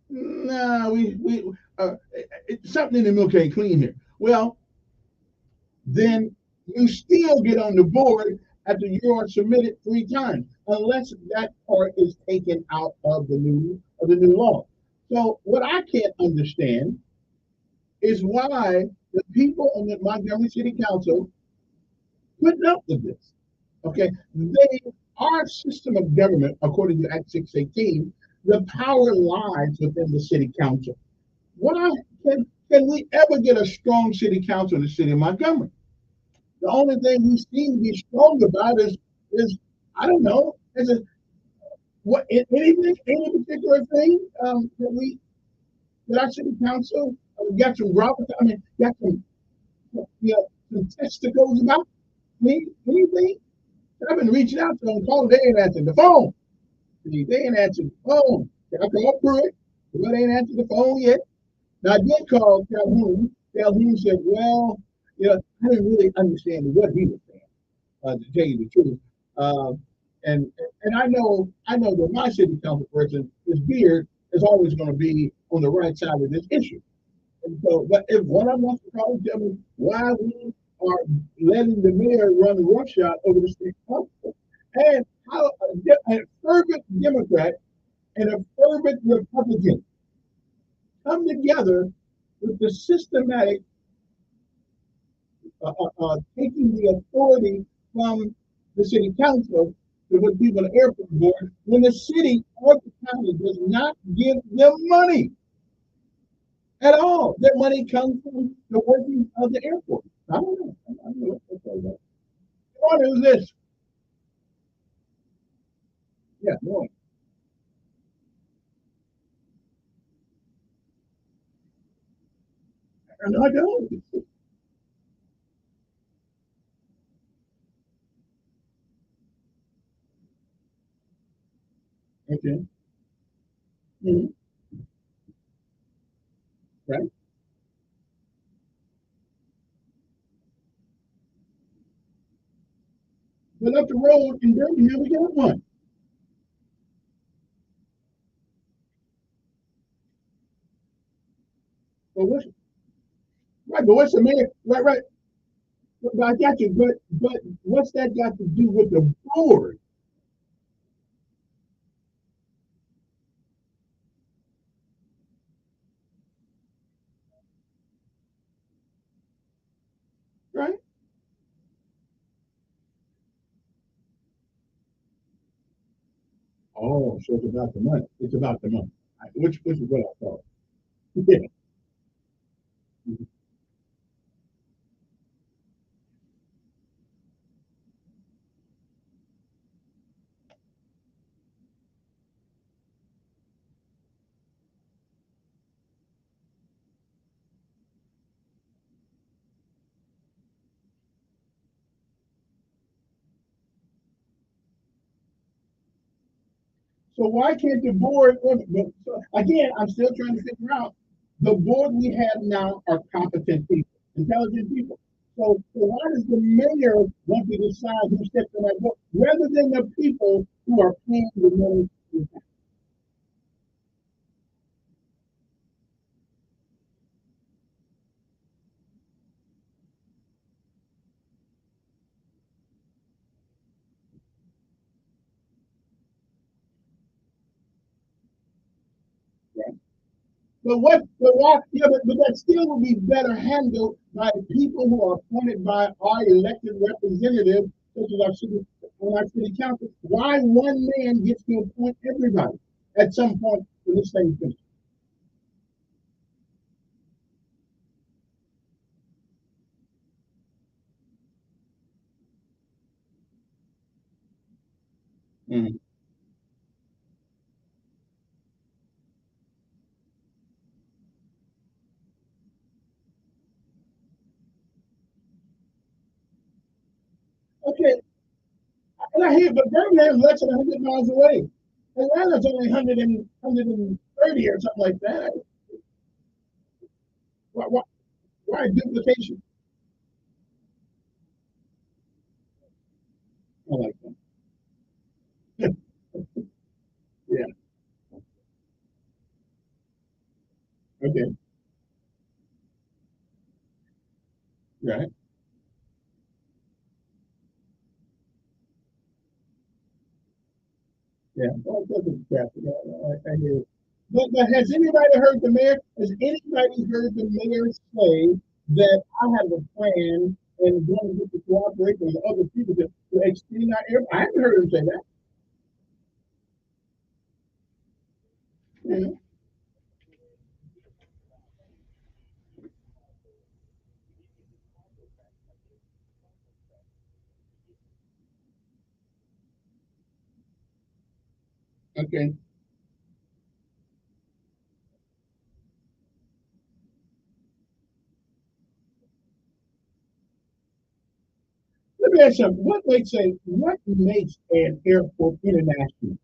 No, something in the milk ain't clean here. Well, then you still get on the board after you are submitted 3 times, unless that part is taken out of the new law. So what I can't understand is why the people on the Montgomery City Council putting up with this. Okay, our system of government, according to Act 618, the power lies within the city council. Can we ever get a strong city council in the city of Montgomery? The only thing we seem to be strong about is I don't know, any particular thing that our city council got some got some testicles about anything. I've been reaching out to them, calling, they ain't answering the phone. They ain't answering the phone. I called Pruitt, but they ain't answered the phone yet. Now I did call Calhoun. Calhoun said, well, I didn't really understand what he was saying, to tell you the truth. And I know that my city council person, his beard, is always going to be on the right side of this issue. And so, but if one of them wants to call and tell me why we are letting the mayor run roughshod over the state council, and how a fervent Democrat and a fervent Republican come together with the systematic taking the authority from the city council to put people on the airport board when the city or the county does not give them money at all. That money comes from the working of the airport. I don't know. I don't know what to say. What is this? Yeah, boy. And I don't. Okay. Mm-hmm. Right. But up the road in Birmingham, we got one. But what's right? But what's the man? Right, right. But I got you. But what's that got to do with the board? Right. Oh, so it's about the money. It's about the money. Which is what I thought. Yeah. So why can't the board? So again, I'm still trying to figure out. The board we have now are competent people, intelligent people. So why does the mayor want to decide who steps in that board rather than the people who are paying the money? But what? But why? Yeah, but that still would be better handled by people who are appointed by our elected representatives, such as our city, on our city council. Why one man gets to appoint everybody at some point in this thing finishes? Mhm. Okay, and I hear, but Birmingham is less than 100 miles away. Atlanta's only 130 or something like that. Why duplication? I like that. Yeah. Okay. Right. Yeah. Well, it doesn't traffic. I hear it. But has anybody heard the mayor? Has anybody heard the mayor say that I have a plan and going to get the cooperation of other people to extend our air? I haven't heard him say that. Yeah. Okay. Let me ask you something. What makes an airport international?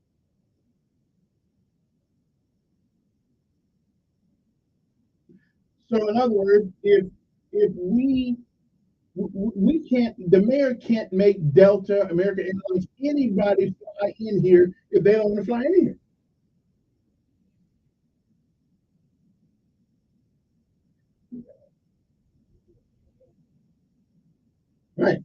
So in other words, if we can't, the mayor can't make Delta, American Airlines, anybody fly in here if they don't want to fly in here. Right.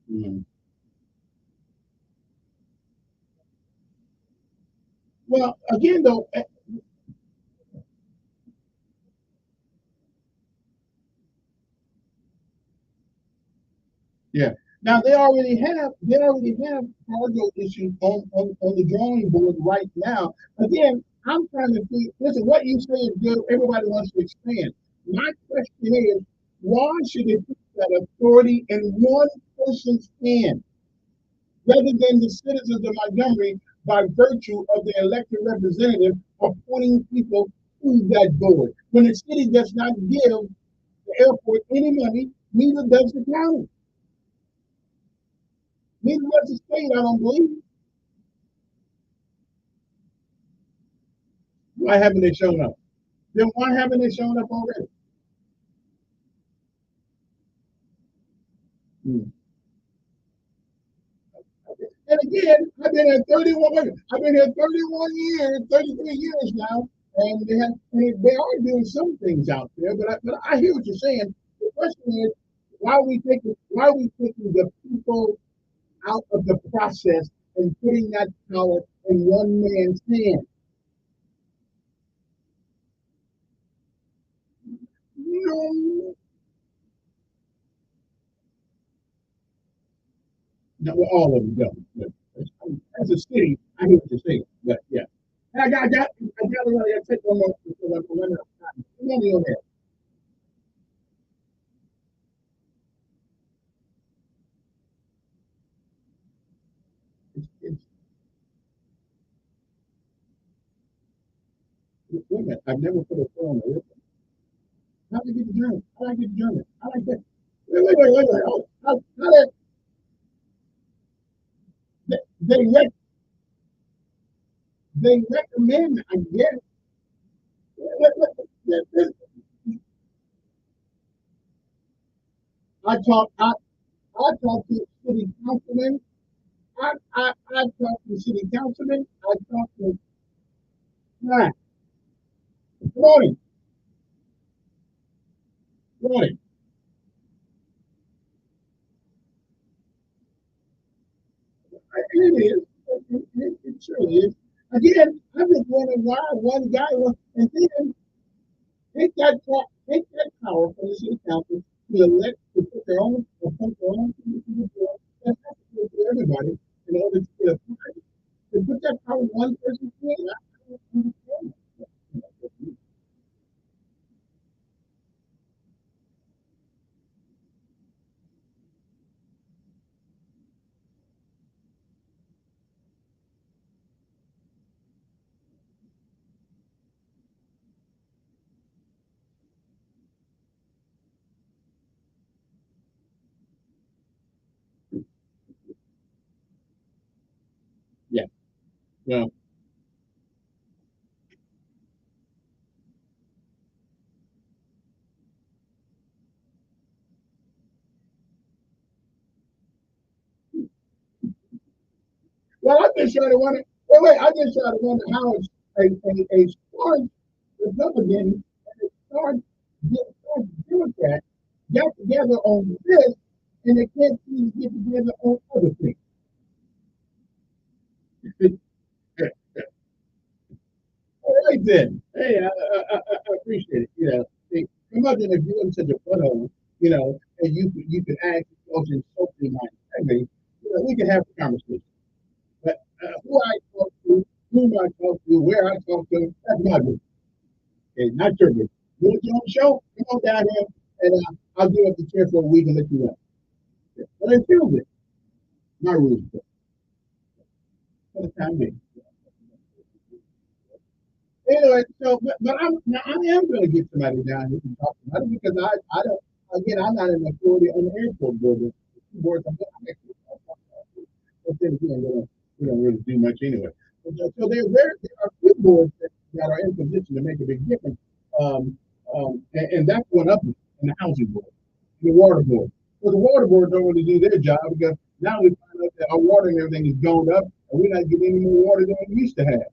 Mhm. Well, again, though, yeah. Now they already have cargo issues on the drawing board right now. Again, I'm trying to think, listen, what you say is good, everybody wants to expand. My question is, why should it put that authority in one person's hand rather than the citizens of Montgomery by virtue of the elected representative appointing people to that board? When the city does not give the airport any money, neither does the county. Neither does the state, I don't believe. Why haven't they shown up? Then why haven't they shown up already? Hmm. And again, I've been here 31 years, 33 years now, and they are doing some things out there, but I hear what you're saying. The question is, why are we taking the people out of the process and putting that power in one man's hand? No. No, well, all of them don't. But as a city, I hear what you're saying. But yeah. And I got to take one more because I'm running out of time. Money on that. It's, wait a minute. I've never put a phone on the list. How do you get the German? How do I get the German? I like that. Wait. Oh, how they, rec- they recommend, I guess. I talk, I, I talk to city councilmen. I talk to city councilmen. I talk to, nah, good morning, good morning. It is. It surely is. Again, I'm just wondering why one guy was, and then take that power from the city council to elect to put their own, appoint their own people to the board. That's not good for everybody in order to get a party. To put that power in one person's hand, I don't understand. Yeah. Well, I just try to wonder. Wait. I just try to wonder how a smart Republican and a smart Democrat got together on this, and they can't seem to get together on other things. All right then. Hey, I appreciate it. You know, hey, imagine if you were such a butthole, and you could ask yourself insulting my integrity. We could have a conversation. But who I talk to, whom I talk to, where I talk to, that's my business. Okay, not your business. You want your own show? Come on down here, and I'll give up the chair for a week and let you run. Okay. But until then, my rules for the time being. Anyway, I am going to get somebody down here to talk about it because I don't, again, I'm not an authority on the airport board. The two boards I'm actually but then again, we don't really do much anyway. So there are two boards that are in position to make a big difference. And that's one up in the housing board, the water board. So the water board don't really do their job because now we find out that our water and everything is gone up and we're not getting any more water than we used to have.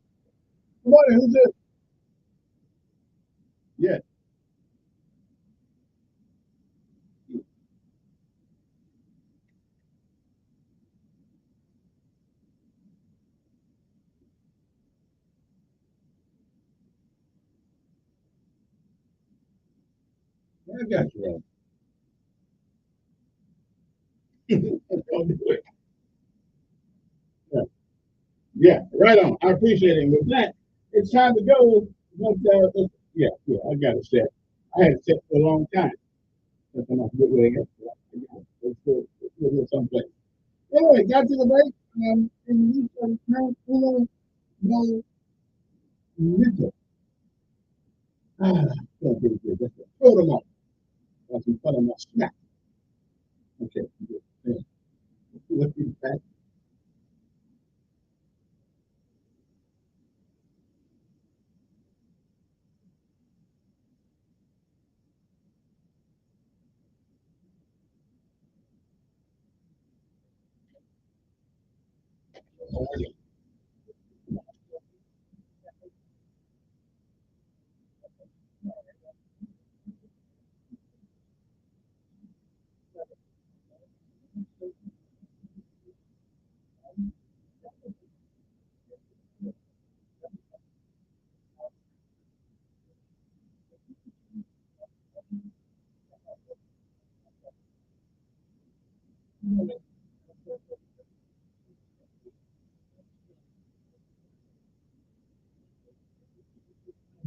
Come on, who's this? Yeah. I got you. Yeah, right on. I appreciate it. With that, it's time to go. But, yeah, I got it set. I had it set for a long time. But I'm not good with it. Let's go someplace. Anyway, got to the break. And we can now go little. Can't get it good. Let's throw them off. Got some fun on my snack. Okay, good. Yeah. Let's get back.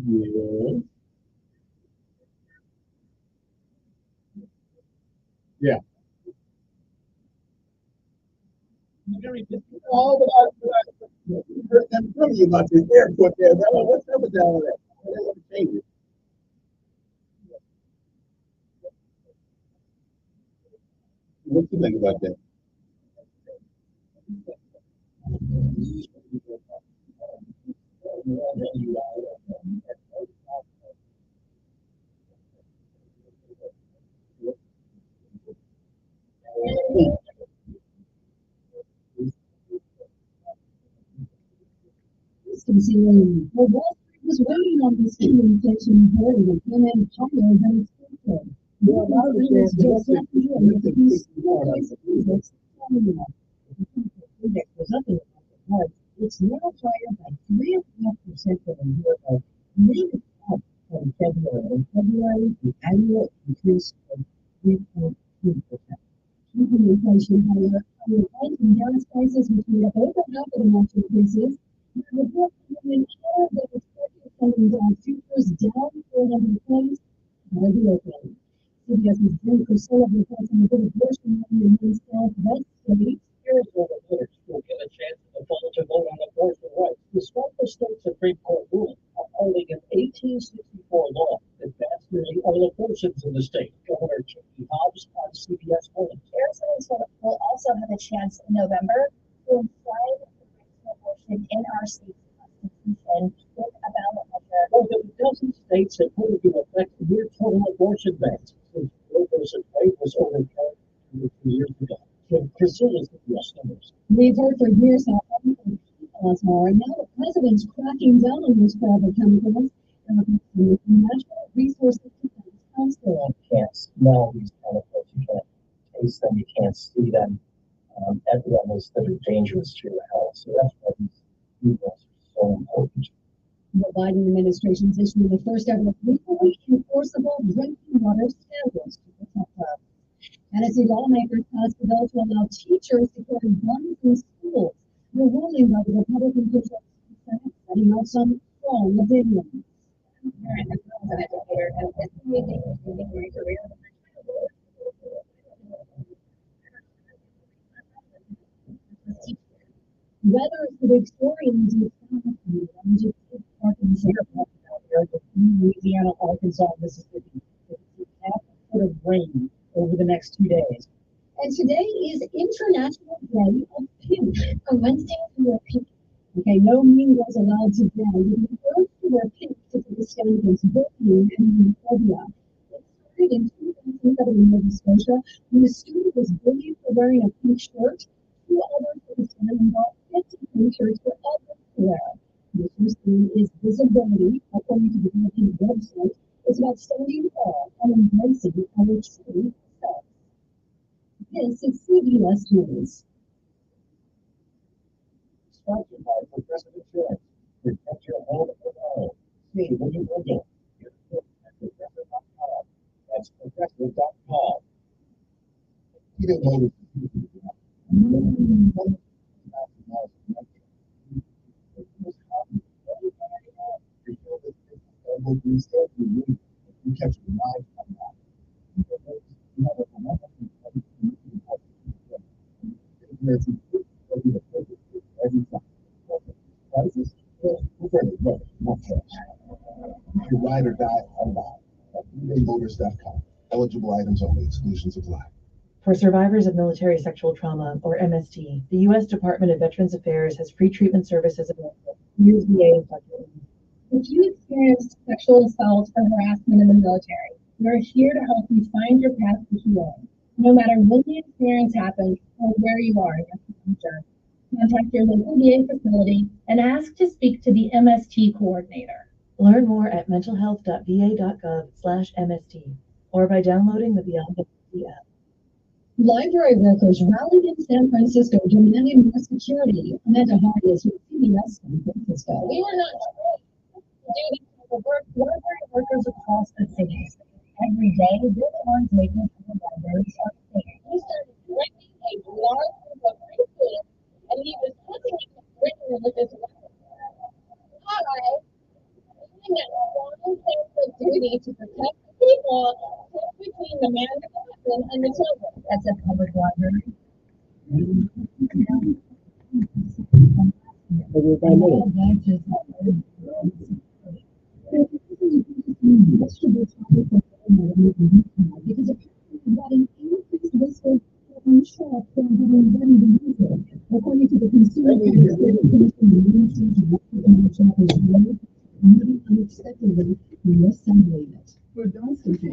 Yeah. Yeah. All about heard them from you about this airport there, brother. What's up with all that? They want to change it. What you think about that? Considering well, Wall Street was waiting on this inflation report and it came in higher than expected. There are a lot of things just left to do and the index was up in the market. It's now higher by 3.5% from a year ago. Maybe up from February. In February, the annual increase of 3.2%. Keeping inflation higher, higher rent and gas prices, which made up over half of the March increases. The report came in higher than expected, coming down futures down 400 points by the opening. CBS's Jim Priscilla reports on a good abortion in the Southwest states. Arizona voters will get a chance in the fall to vote on abortion rights, despite the state Supreme Court ruling upholding an 1864 law that bans nearly all abortions in the state. Governor Katie Hobbs on CBS Morning. Arizonans will also have a chance in November to enshrine the right to abortion in our state's constitution with a ballot measure. More than a dozen states have put into effect near total abortion bans since Roe vs. Wade was overturned 2 years ago. Priscilla's CBS numbers. We've heard for years how harmful PFAS are, and now the president's cracking down on those forever chemicals. The National Resources Defense Council. You can't smell these chemicals, you can't taste them, you can't see them at levels that are dangerous to your health. So that's why these chemicals are so important. The Biden administration is issuing the first ever legally enforceable drinking water standards to protect us. Tennessee lawmakers passed a bill to allow teachers to carry guns in schools. The ruling by the Republican-controlled Senate setting out some strong opinions. Parent as well as an educator has been amazing in my career. Whether it's the Victorians in Louisiana, Arkansas, Mississippi, half a foot of rain over the next 2 days. And today is International Day of Pink. On Wednesday, we wear pink. Okay, no mingles allowed today. We prefer to wear pink to take a stand against bullying and homophobia. It started in 2007 in Nova Scotia when a student was bullied for wearing a pink shirt. 2 others took a stand and bought 50 pink shirts for others to wear. The first thing is visibility, according to the European website. It's about standing tall and embracing our true self. This is CBS News. Sponsored by Progressive Insurance. Protect your home with home. See when you bring it. Progressive.com. That's progressive.com. You don't know we said we kept your mind on that. Your ride or die unbound at ebaymotors.com. Eligible items only. Exclusions apply. For survivors of military sexual trauma, or MST, the U.S. Department of Veterans Affairs has free treatment services available. Use VA instructions. If you experienced sexual assault or harassment in the military, we're here to help you find your path to healing. No matter when the experience happened or where you are in your healing journey, contact your local VA facility and ask to speak to the MST coordinator. Learn more at mentalhealth.va.gov/MST or by downloading the Beyond MST app. Library workers rallied in San Francisco demanding more security. Amanda Hardy is with CBS San Francisco. We were not trained to do this type of work. Library workers across the city. Every day, they're the ones making sure the libraries are safe. He started threatening a large group of students, and he was putting it written with his weapon. Feeling that strong sense of duty to protect the people stood between the man with the weapon and the children. That's a public library. According to the consumer unexpectedly reassembling it. But don't forget.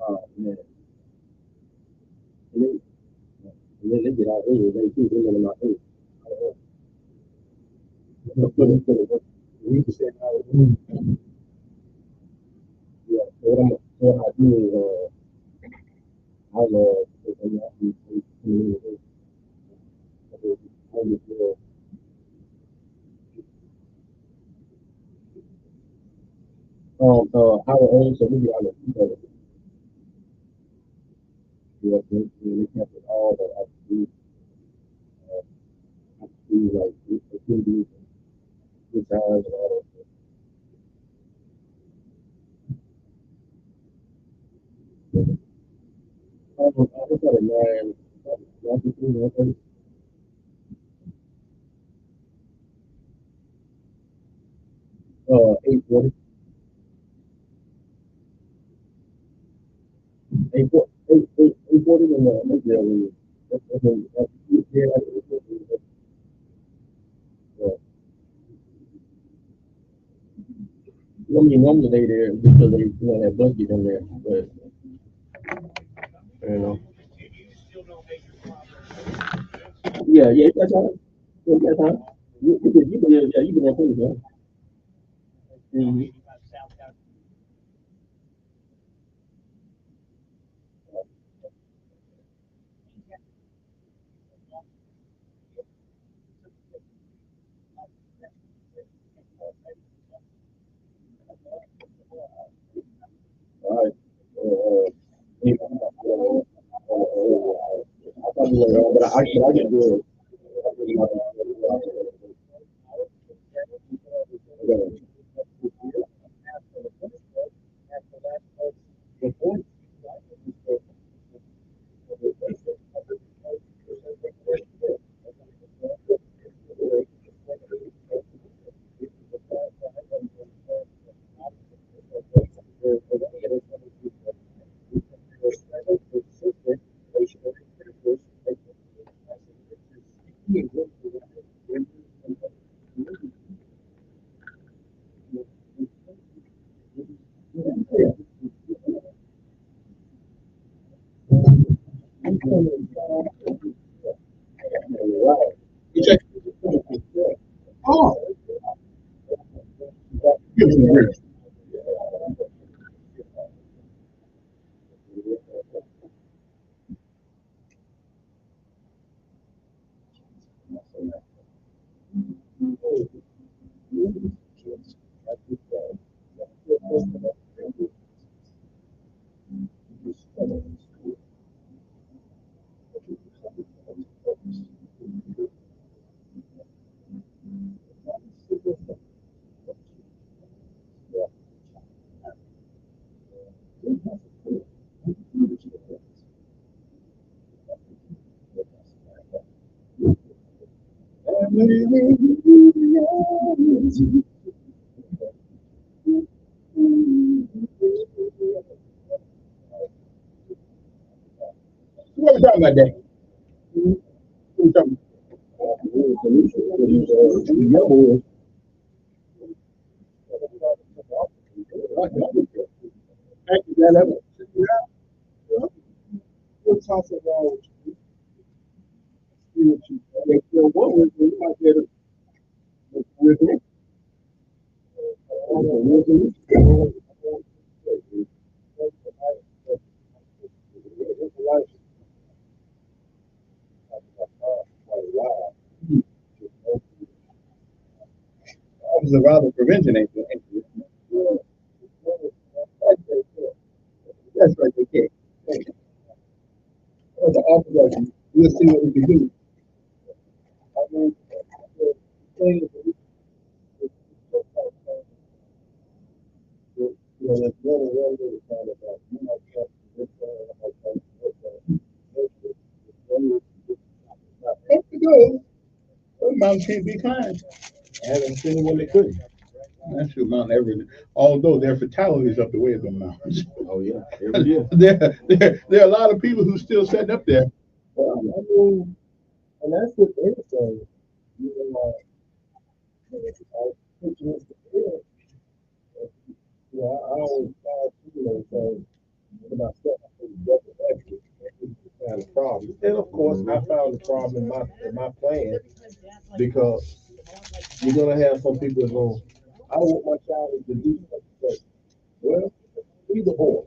Oh man. And then they get out early, they too, they're running out early. We can say how it is. Yeah, so what I do is, I'll Our own, so we got to we kept it all the like good times and all that. I was at a 9:15, 8:40. 8:40 in the movie. Yeah, normally they there because they that budget in there, but you know. Yeah, you got time. You got time. You been there too, man. Mm-hmm. All right. I probably but I can do it. Oh, what we talking about that? What we talking about? We'll talk about what was the with me? I was around prevention ain't it? That's right, they can't. That's the officer. We'll see what we can do. I mean, there's one way to find about. That's the goal. Those mountains can't be climbed. I haven't seen one that couldn't. That's true, Mount Everest. Although there are fatalities up the way of the mountains. Oh yeah, every year. There are a lot of people who still sitting up there. Well, I mean, and that's with anything. You know, I always try to say for myself, found the problem. And of course, I found the problem in my plan because you're gonna have some people that go, I want my child to do something. Well, either or.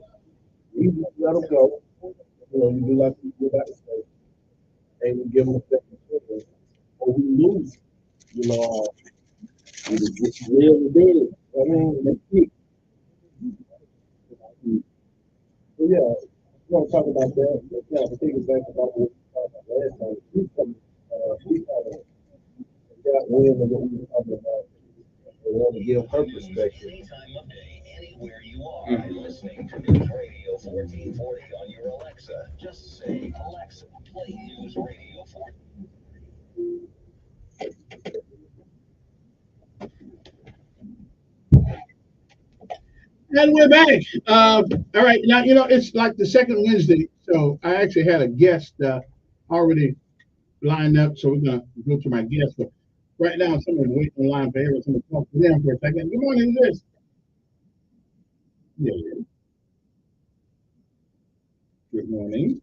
You let them go. You know, you do like give them a second chance, or we lose. You know, it's really big. I mean, let's see. So yeah, I want to talk about that. But yeah, the thing is back about what we talked about last time. We kind of got wind of what we were talking about. We want to give her perspective. Anytime of day, anywhere you are, listening to News Radio 1440 on your Alexa. Just say, Alexa, play News Radio 1440. And we're back. All right, now it's like the second Wednesday, so I actually had a guest already lined up, so we're gonna go to my guest. But right now, someone's waiting in line for everyone to talk to them for a second. Good morning, who's this? Yeah. Good morning.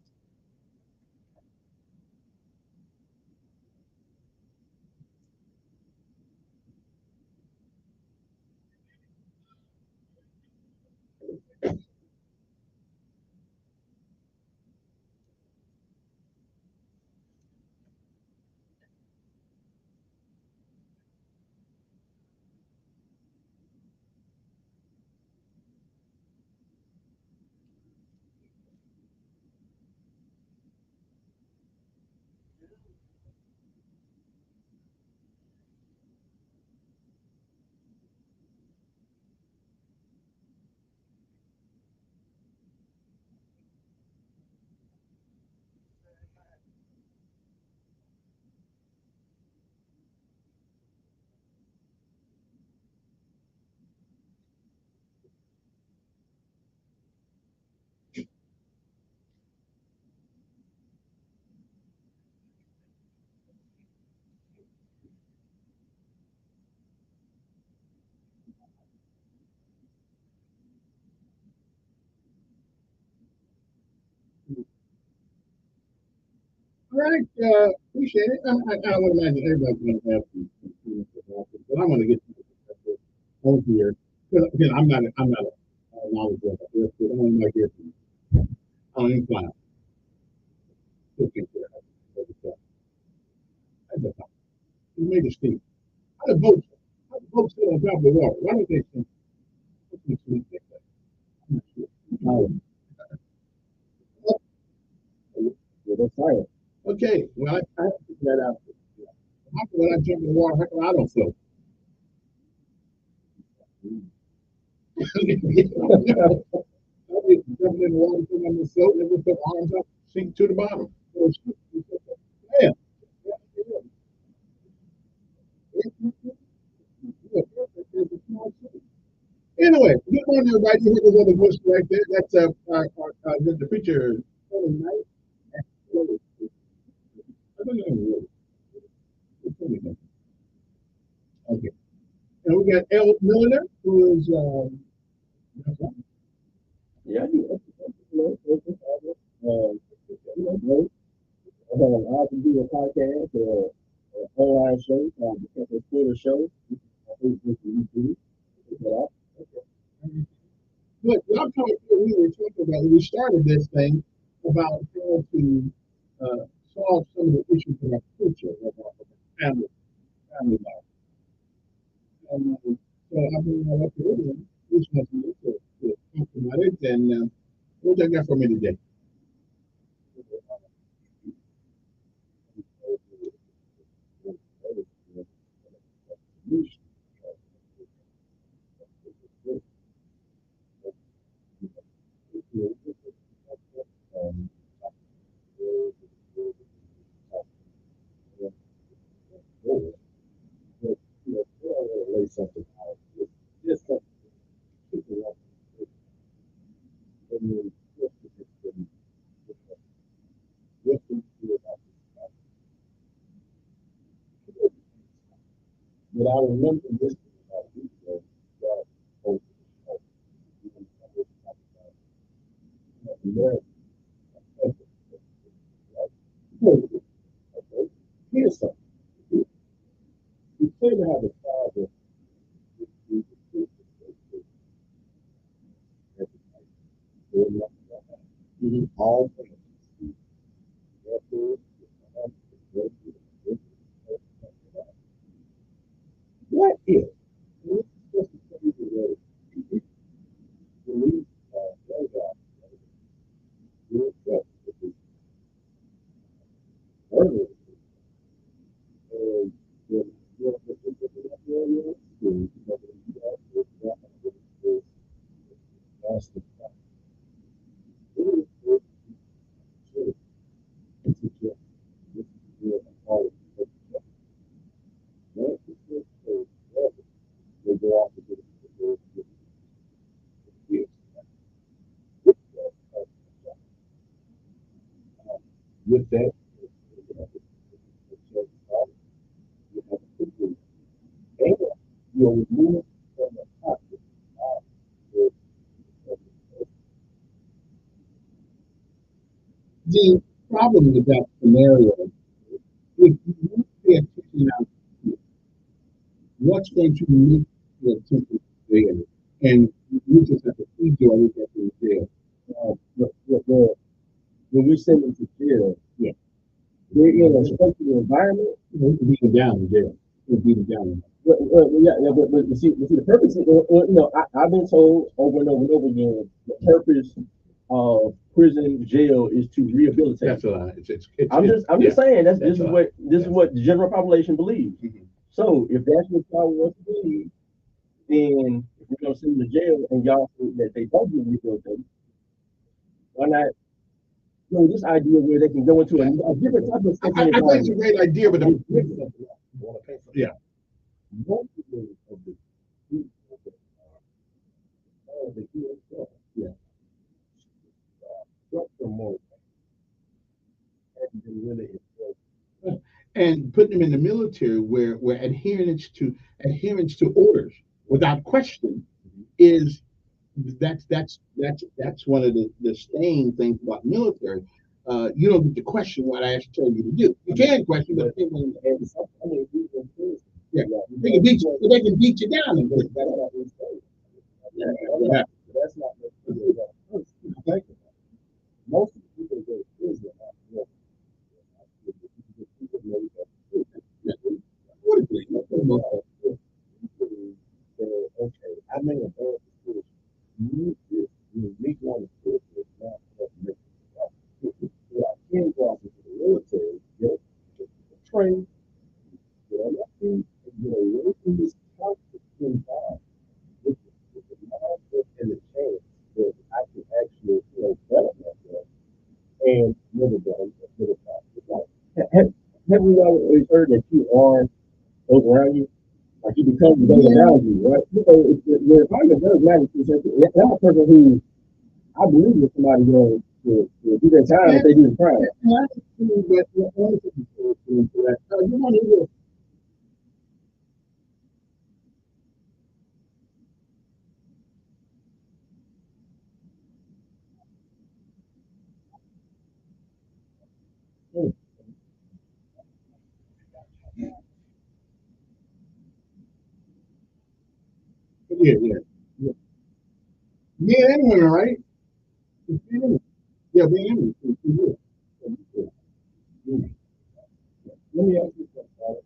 All right, appreciate it. I would imagine everybody's going to have some feelings about it, but I'm going to get to the on here. Again, I'm not a knowledgeable about this, but I don't like here from I don't even fly. Looking for it. I just thought, you made a steam. How do boats sit on top of the water? Why don't they sink? What's the sweet like that? I'm not sure. Yeah, that's right. Okay, well, I have to figure that out. How come when I jump in the water, how come I don't float? I'll be jumping in the water, putting on the float, and then put arms up, sink to the bottom. Yeah. Anyway, good morning, everybody. You heard those other voices right there. That's the preacher. Okay. And we got El Milliner, who is yeah, I do. I can do a podcast or an online show, a Twitter show, Facebook, YouTube. Look, we were talking about when we started this thing about how to solve some of the issues in our culture about family life. So I've been up to everyone. This must be to talk about it. And what you got for me today? Something out. Just something. But I remember this about you, that whole here's something. You claim to have a father. All things. what if? With that, you're removing from the pocket. The problem with that scenario, if you pay attention now, what's going to make the attention there? And you just have to feed your own in jail. When we send them to jail, yeah, they're in a structured environment, we can beat them down in jail. We can beat them down. But the purpose, I've been told over and over and over again, the purpose of prison jail is to rehabilitate. That's a lie. I'm just saying this is what the general population believes. Mm-hmm. So if that's what y'all want to believe, then if we're gonna send them to jail and y'all think that they don't get rehabilitated, why not? This idea where they can go into a different type of stuff. I think it's a great idea, but yeah. Most of the yeah. More and putting them in the military where adherence to orders without question is that's one of the staying things about military. You don't get to question what I tell you to do. You can question, but yeah, they can beat you. They can beat you down. That's not most people go to prison. Okay, I made a bad decision. You make one decision. I can't go out into the military, get trained, get on my feet, and get away from this toxic environment. With the mindset and the chance that I can actually, develop myself and live a better life. Have we always heard that you are those around you? Like you become those around you, right? Your environment does matter. I'm a person who I believe that somebody going to do their time if they do the crime. Yeah. Yeah, and women, right? Yeah, being in. Let me ask you something.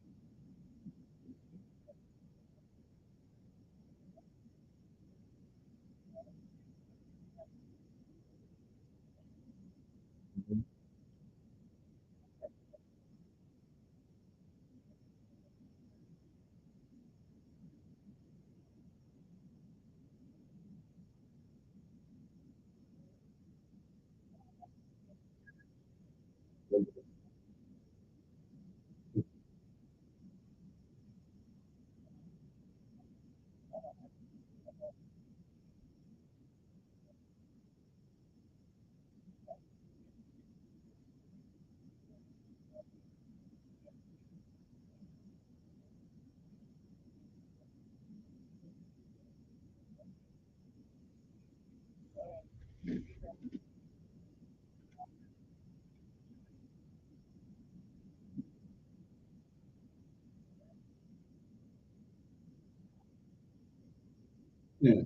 Yeah.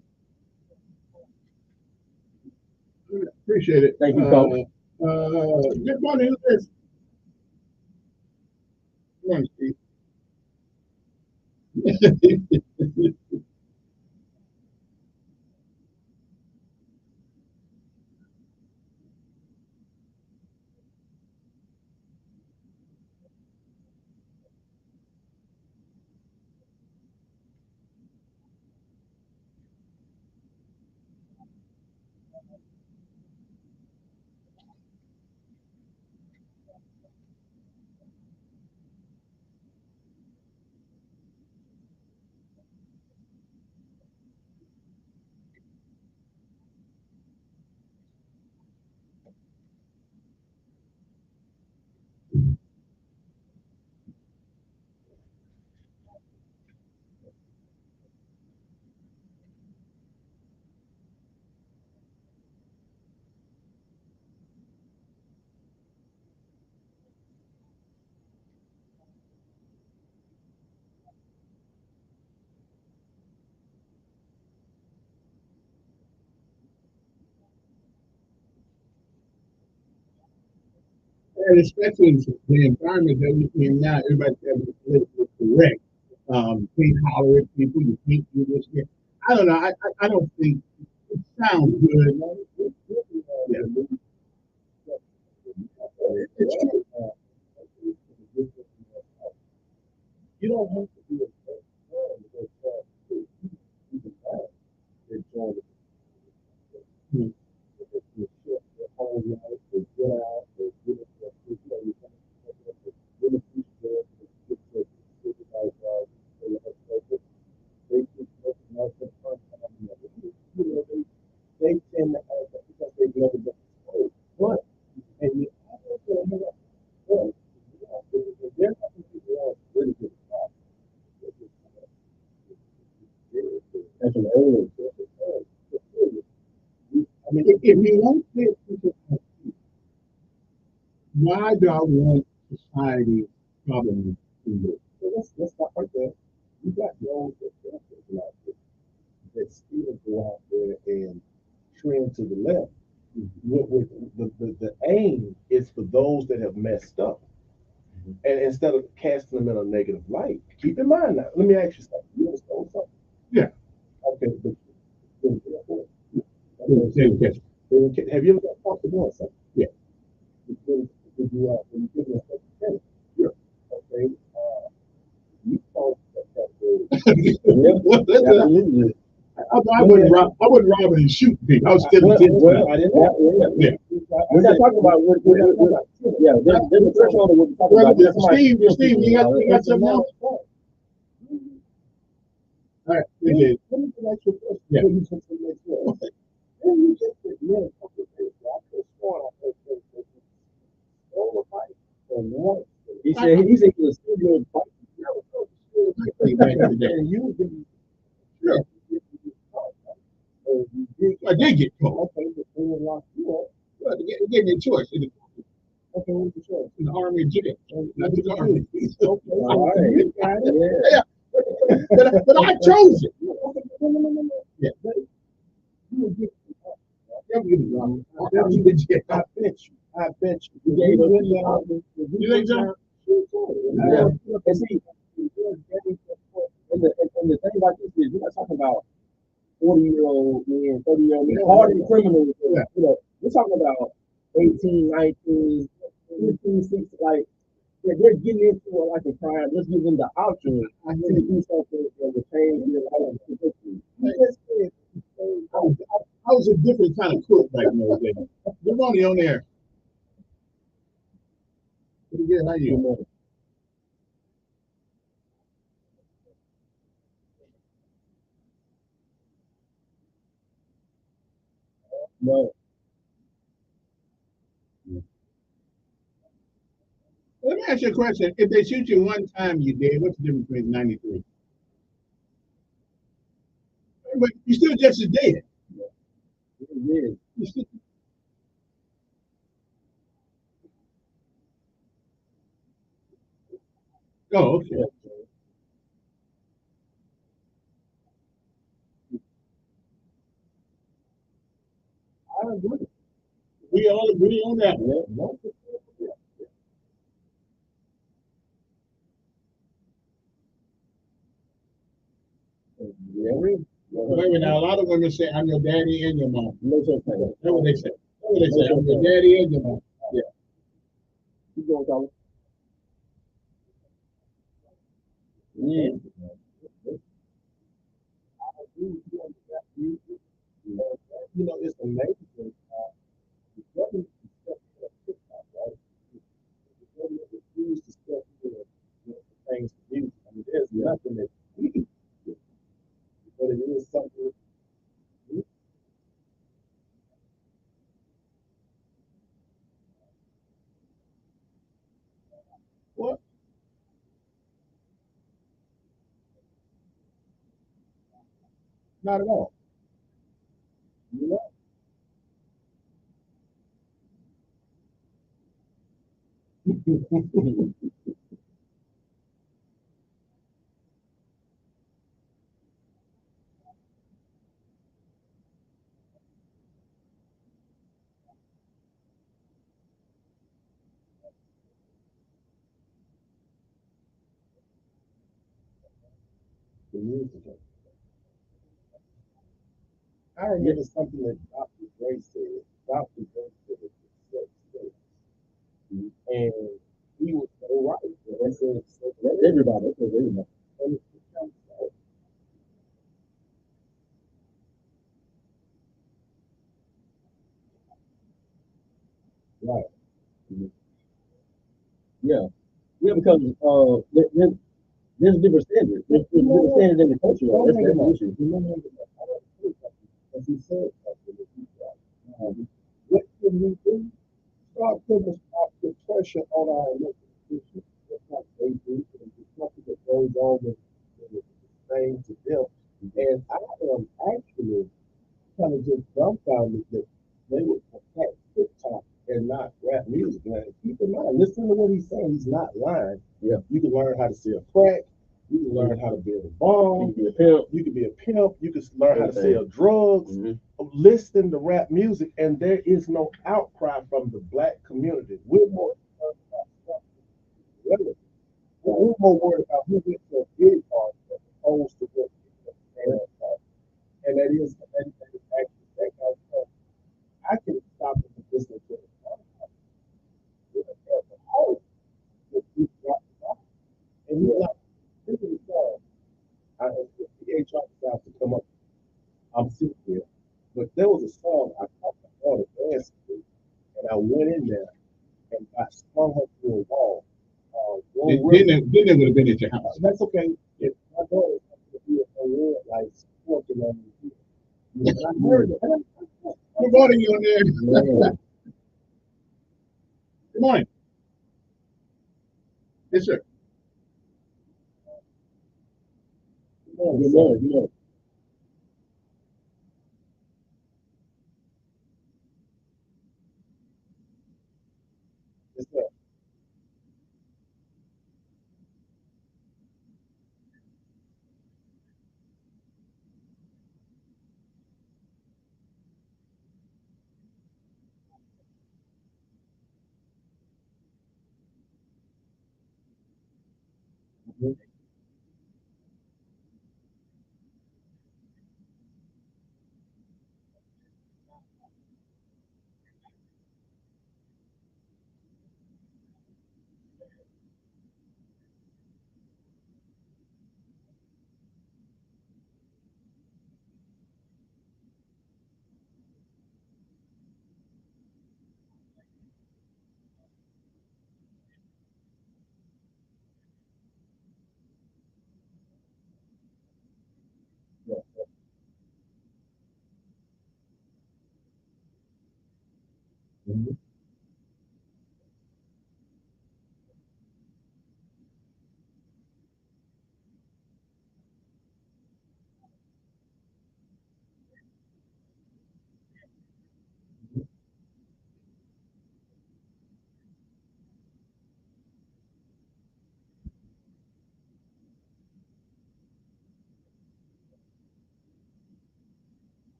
Appreciate it. Thank you, folks. Good morning. Who's this? Good morning, Steve. And especially the environment that we in now, everybody's politically correct. Can't holler at people, you can't do this. Yeah. I don't know. I don't think it sounds good. Yeah. You don't have to be they tend to have that because they've never been exposed. But and you they're not people else really good. That's an early. I mean, if you want to, why do I want society problem in this? So let's stop right there. You got those that out there that still go out there and trend to the left. The aim is for those that have messed up. And instead of casting them in a negative light, keep in mind now, let me ask you something. You understand something? Yeah. Okay, but have you ever got caught for doing something? Yeah. Did you give me a second chance? Sure. Okay. You called that. I wouldn't rob and shoot people. I was still I didn't know. Yeah. We're not talking about yeah, there's a threshold of what we're talking about. Steve, you got something else? All right, let me ask you a question. Yeah. You just said, yeah, he said he was still doing fight. And you didn't. Sure. I did get caught. Okay, but they locked you up. Well, they gave me a choice. Okay, what's the choice? In the Army and jail. Not the Army. Okay, all right. Yeah. But I chose it. Yeah. You would get I bet you. You think so? Yeah. And see, and the thing about this is we're not talking about 40-year-old men, 30-year-old men, hardened criminals. Yeah. You know, we're talking about 18, 19, 15, 16, like they're getting into like a crime. Let's give them the option to do something that will change their life. I was a different kind of cook back in those days. Good morning on there. Pretty good. How you? No. Let me ask you a question. If they shoot you one time, you dead. What's the difference between 93? But you still just as dead. Yeah. You still... Oh, okay. I agree. We all agree on that. Yeah. Wait a minute, now a lot of women say, I'm your daddy and your mom. No such thing. That's what they say. That's what they say. I'm your daddy and your mom. Yeah. Keep going, Tyler. Mm. You know, it's amazing. The government is stepping up TikTok, right? The government refused to step in things to music. I mean, there's nothing that we can do, but it is something. What? Not at all. You know? The music. I remember something that Dr. Dre said. Dr. Dre said it was sex, and he was so right. That's everybody. That's everybody. And it's kind of sad. Right. Yeah. Yeah, because there's different standards. There's different standards in the culture. That's the issue. As he said, what can we do? Start putting the pressure on our elected officials. That's not they do. It's something that goes on with the things to them. And I am actually kind of just dumbfounded that they would attack TikTok and not rap music. Now, keep in mind, listen to what he's saying. He's not lying. Yeah. You can learn how to sell crack. You can learn how to build a bomb. You can be a pimp. You can be a pimp. You can learn how to sell drugs. Listen to rap music, and there is no outcry from the black community. We're more worried about who gets their big part as opposed to what and that is actually that kind of stuff. I can stop and listen to it. And you're like, this is a song. The HR decided to come up. I'm sitting here. But there was a song I caught my daughter dancing to, and I went in there and I sprung her through a wall. Then they would have been at your house. That's okay. If my daughter is going to be a red light smoking on me, I heard it. Good morning, you on there. Good morning. Yes, sir. Good morning. Good morning. Good morning. Yes, sir.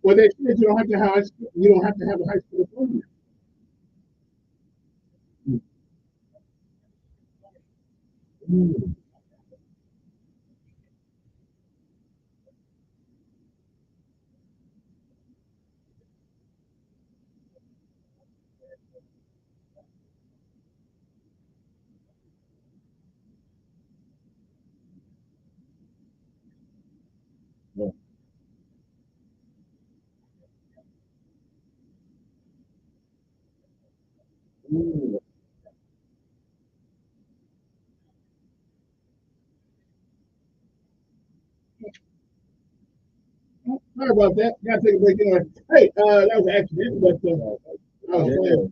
Well, they said you don't have to have a high school diploma. Mm. Yeah. Mm. Sorry about that. Gotta take a break anyway. Hey, that was an accident, but I was saying,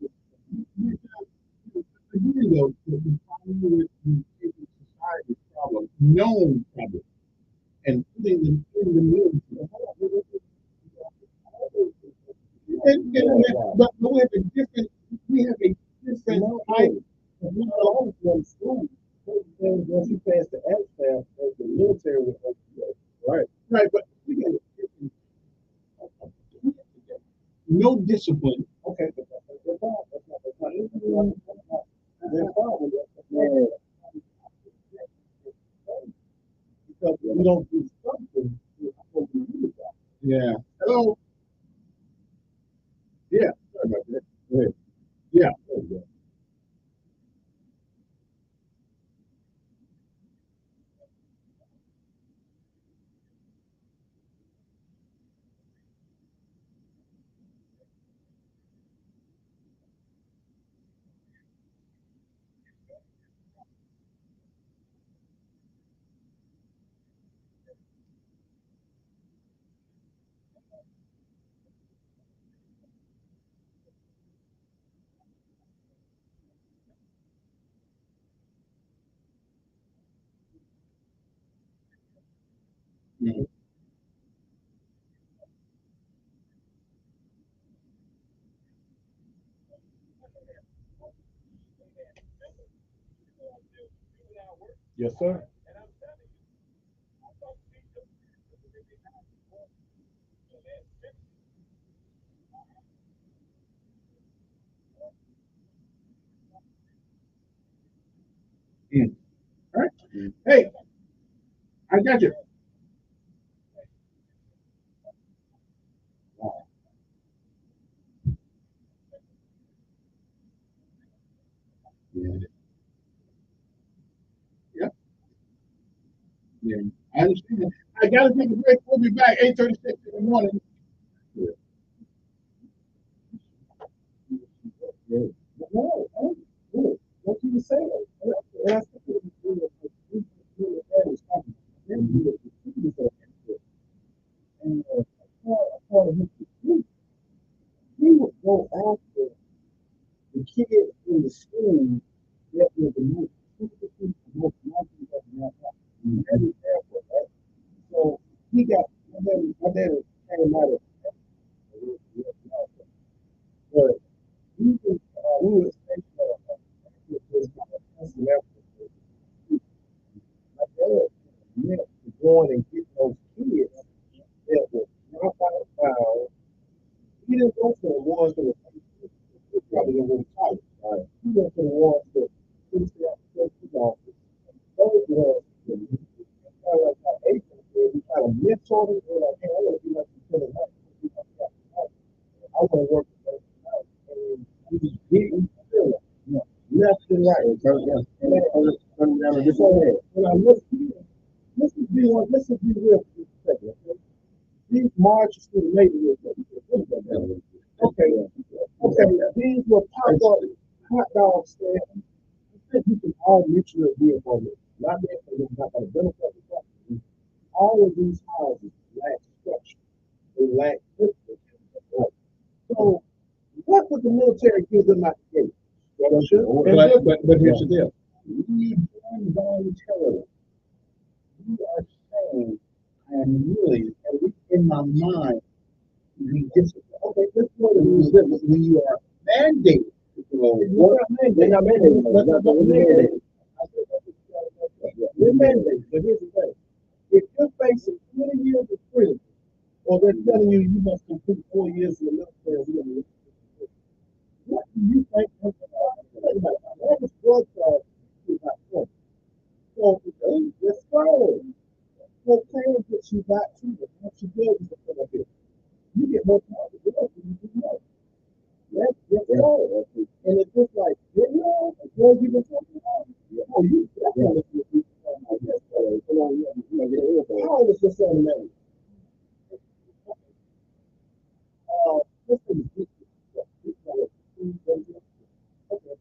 again, though, the problem with the society problem, known problem, and putting them in the middle. But we have a different, type of school. Once you pass the ASVAB, the military will help you. Right. Right, but we got a different, no discipline. Okay, but that's their problem. That's not their problem. Yeah. Because we don't do something, we're supposed to do that. Yeah. Hello. Yeah. Sorry about that. Go ahead. Yeah. There we go. Mhm. Yes, sir. Mm. All right. Hey, I got you. Yeah. Yeah. Yeah. I understand. I gotta take a break. We'll be back 8:36 in the morning. Yeah. Yeah. No, no, what you were saying. And I think it was and part of his he would go after the kids in the school that were the most likely of not happening. Every airport, right? So he got my dad came out of but we were stationed at my dad meant to go in and get those kids that were not out. He didn't go for the ones that were probably going to college. Right? He went for the ones that finished out the safety office. Those were kind of like how April said, we kind of mentored him. We're like, hey, I want to be like you. I want to work with those guys. And we just didn't feel it. Left and right. So when I look here, let's just be real for a second. Okay? These marches through the neighborhood. Okay. Okay. These were pop up hot dog stands. I think we can all mutually agree upon this. Not that they're not going to benefit the country. All of these houses lack structure. They lack history. So what would the military give them out the gate? But here's the deal. We voluntarily. We are saying, and really, at least in my mind, we discipline. Okay, this way when you are mandated. They're not mandated. They're mandated. But here's the thing. If you're facing 20 years of prison or they're telling you you must complete 4 years in the military. What do you think? Average blood class is about 20. So let's go. What plans that you got to the once you build is a little bit. You get more time to build than you do know. Let's go. And it's just like, you know, as well as you've been talking about, oh, you definitely how old is your son now? This is okay.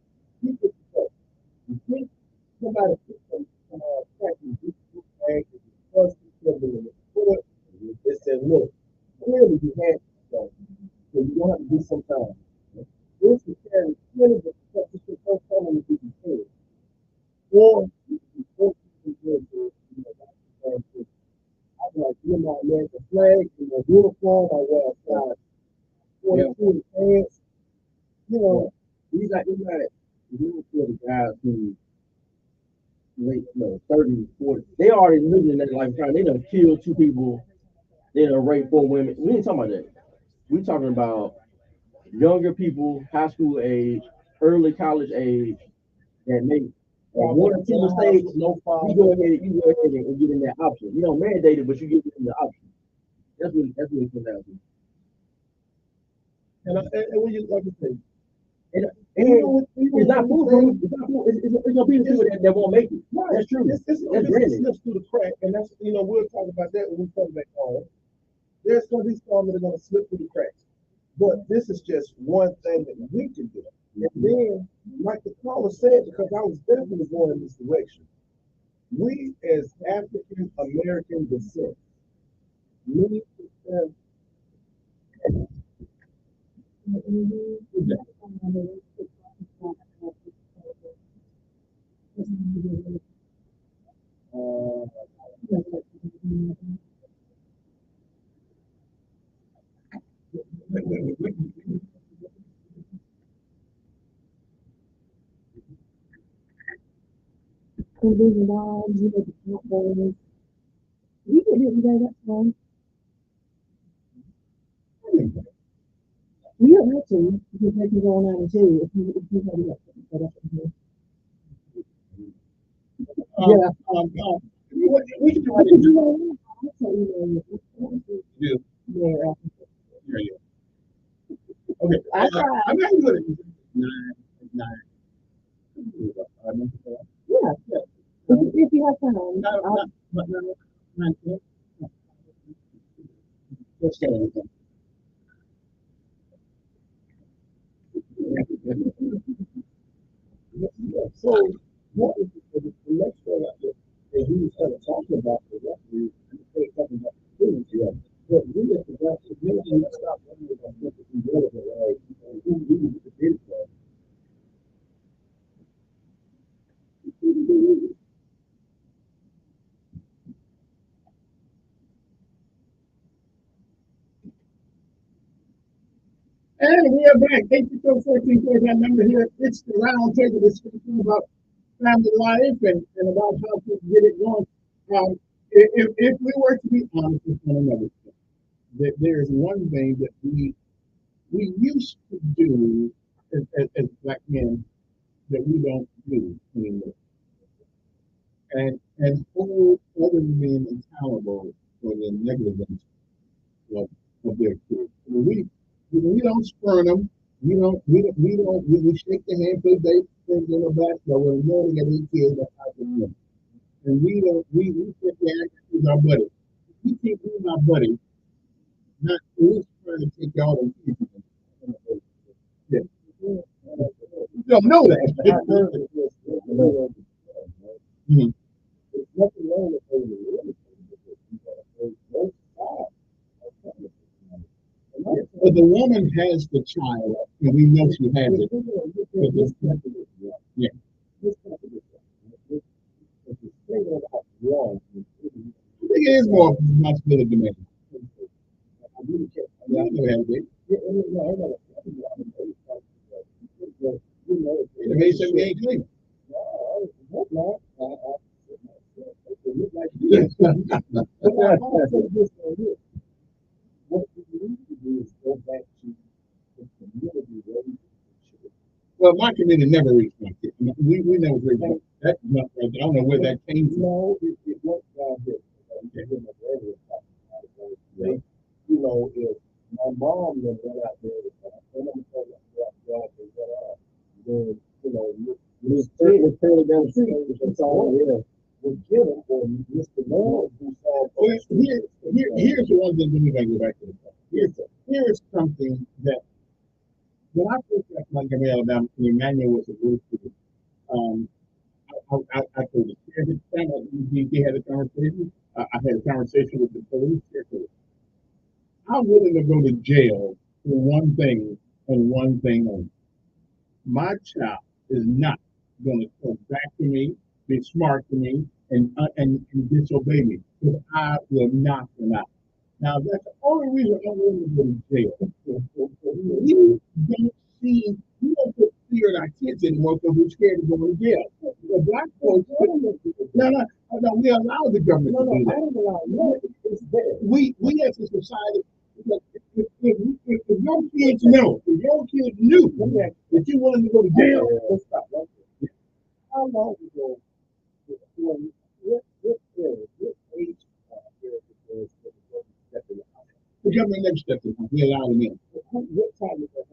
You think somebody put some practice egg first in the report. It said, look, clearly you had so you don't have to do some time. This is carrying 20 of the stuff this is the first time in the head. Or you can force you to do it. I'm like, you're my American flag, in my uniform, I wear a size 42 pants. You know, you got the guys who late, 30, 40. They already living in that lifetime. They done killed 2 people. They done raped 4 women. We ain't talking about that. We talking about younger people, high school age, early college age, that make one or two mistakes. You go ahead and get in that option. You don't mandate it, but you get in the option. That's what it comes down to. And when you like to say, it's not foolproof. It's gonna be the people that won't make it. Right. That's true. It's slips through the crack, and that's we'll talk about that when we come back home. There's gonna be some that are gonna slip through the cracks, but this is just one thing that we can do. And then, like the caller said, because I was definitely going in this direction, we as African American descent need to we can hear you guys one. We are actually because they can go on too if you have it set up in here. We can do it. Yeah. Okay. I'm not good at nine. Yeah. If you have time. Let's get it. So, what is the next one that he was kind of talking about the referee and talking about the students here? But we have to have to really stop wondering about what is relevant, right? And who really did that. And we are back. 814 that number here. It's the round table discussion about family life and about how to get it going. If we were to be honest with one another, that there is one thing that we used to do as black men that we don't do anymore, and hold other men accountable for the negligence of their kids. We don't spurn them. We shake the hand, play things in the basketball with a morning at 8 kids that type of thing. And we sit there with our buddy. We keep being our buddy, not always trying to take y'all and people. Yeah. You don't know that. Mm-hmm. There's nothing wrong with but the woman has the child, and we know she has it. Yeah. I think it is more responsibility to me. Yeah, I know how to do it. May say we ain't clean. Well, my committee never reached my kid. We never reached that. That's not right. I don't know where that came from. No, it went down here. They, you know, if my mom then went out there, and I'm telling you, then, you know, Miss Taylor down the street, that's all, yeah, would get them, or Mr. Lord, who saw. Well, here's the one thing we gotta go back to the point. Here's something that when I first got to Montgomery, Alabama, when Emmanuel was a little kid, I told the sheriff at the time, we had a conversation. I had a conversation with the police sheriff. I'm willing to go to jail for one thing and one thing only. My child is not going to come back to me, be smart to me, and disobey me, because I will knock them out. Now, that's the only reason I'm willing to go to jail. We don't put fear in our kids anymore because we're scared of going to jail. The black folks, no, we allow the government to do that. I don't allow it. We as a society, if your kids know, if your kids knew that you're willing to go to jail, let's stop right there. How long ago, what age the government never stepped in. We allowed them in. what time is that?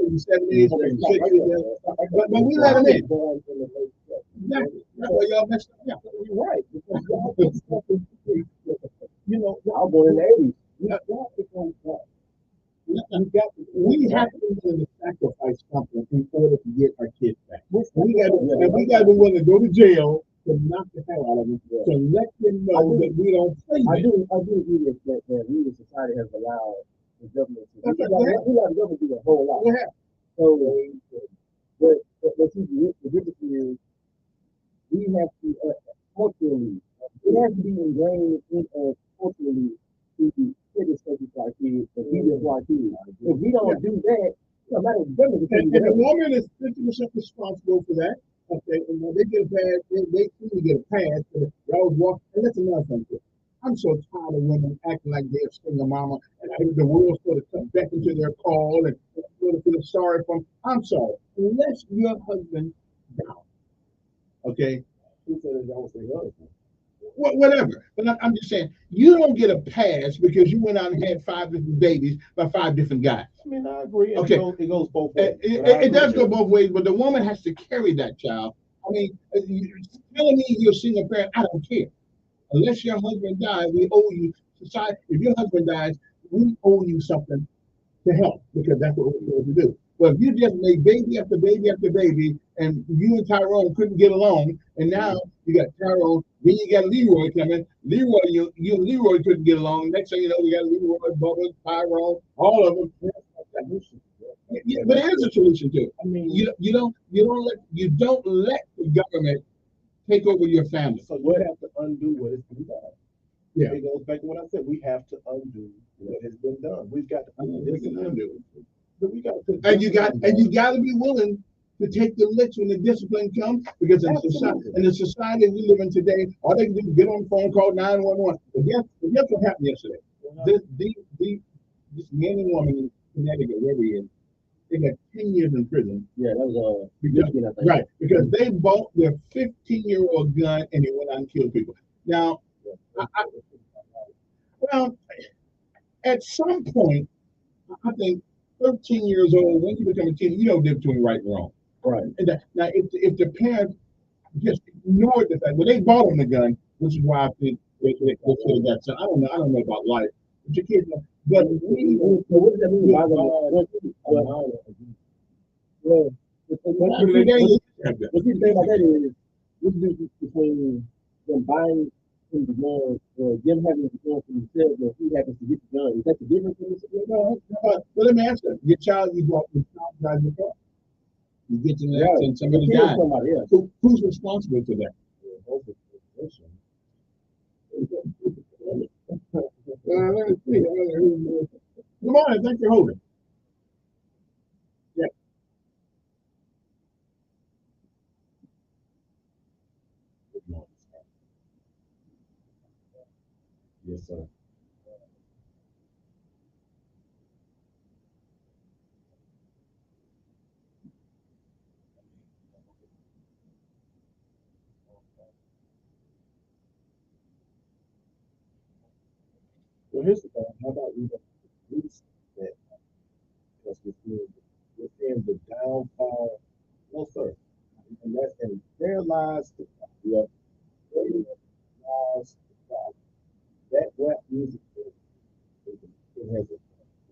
70s, 60s, but we let them in. Exactly. That's why y'all messed up. Yeah. You're right. You know, y'all born in the 80s. We have to be willing to sacrifice something in order to get our kids back. We got to be willing to go to jail to knock the hell out of them, to let them know that we don't play I do agree with that we as society has allowed the government to we let the government do a whole lot. So, but see, the difference is we have to culturally, it has to be ingrained in us culturally to take a special for our kids and be there for our kids. If we don't do that, no matter the government. And the woman is 50% responsible for that. Okay, and when they get a pass, they seem to get a pass. They always walk. And that's another thing. I'm so tired of women acting like they're single mama, and I think the world's going to come back into their call and sort of feel sorry for them. I'm sorry. Unless your husband died, okay? Who said it don't say husband? Whatever. But I'm just saying, you don't get a pass because you went out and had 5 different babies by 5 different guys. I mean, I agree. Okay. It goes both ways. It does go both ways, but the woman has to carry that child. I mean, you're telling me you're a single parent, I don't care. Unless your husband dies, we owe you society. If your husband dies, we owe you something to help, because that's what we're supposed to do. Well, if you just made baby after baby after baby, and you and Tyrone couldn't get along, and now you got Tyrone, then you got Leroy coming. Leroy, you and Leroy couldn't get along. Next thing you know, we got Leroy, Bubba, Tyrone, all of them. Yeah, but it is a solution to it. I mean, you don't let the government take over your family. So you have to undo what has been done. Yeah. It goes back to what I said. We have to undo what has been done. We've got to undo. But we got to. And you got to be willing to take the licks when the discipline comes, because in the society we live in today, all they can do is get on the phone, call 911. But guess what happened yesterday? This man and woman in Connecticut, wherever he is, they got 10 years in prison. Yeah, that was right, because they bought their 15-year-old gun and they went out and killed people. Now, well, at some point, I think 13 years old, when you become a teen, you don't live between right and wrong. Right. And now, if the parents just ignored the fact, well, they bought them the gun, which is why I think they should have got. So I don't know about life. But your kids know. But what does that mean? Well, the thing about that is, what's the difference between them buying the gun or them having the gun for themselves, or who happens to get the gun? Is that the difference in this? Well, let me ask you. Your child drives your car. You get to the accident, somebody dies. Who's responsible for that? Let me see. Good morning. Thanks for holding. Yeah. Good morning. Yes, sir. here's the thing. How about we don't reduce that? Because we're seeing the downfall. No, sir. And there lies the problem. There lies the problem. That rap music it has a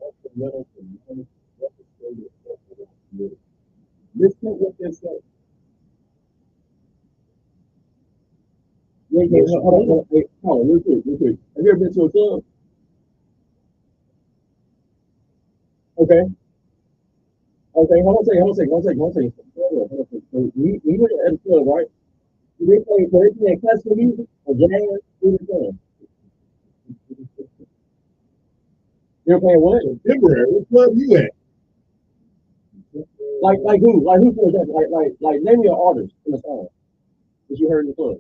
fundamental and devastating effect on the community. Listen to what they say. Wait, hold on, wait, hold on, real quick. Have you ever been to a club? Okay. Okay, hold on a second. So we went at a club, right? They play classical music or jazz, what are they playing? They're playing what? Temporary. What club you at? Like who? Like who plays that? Like name me an artist in the song that you heard in the club.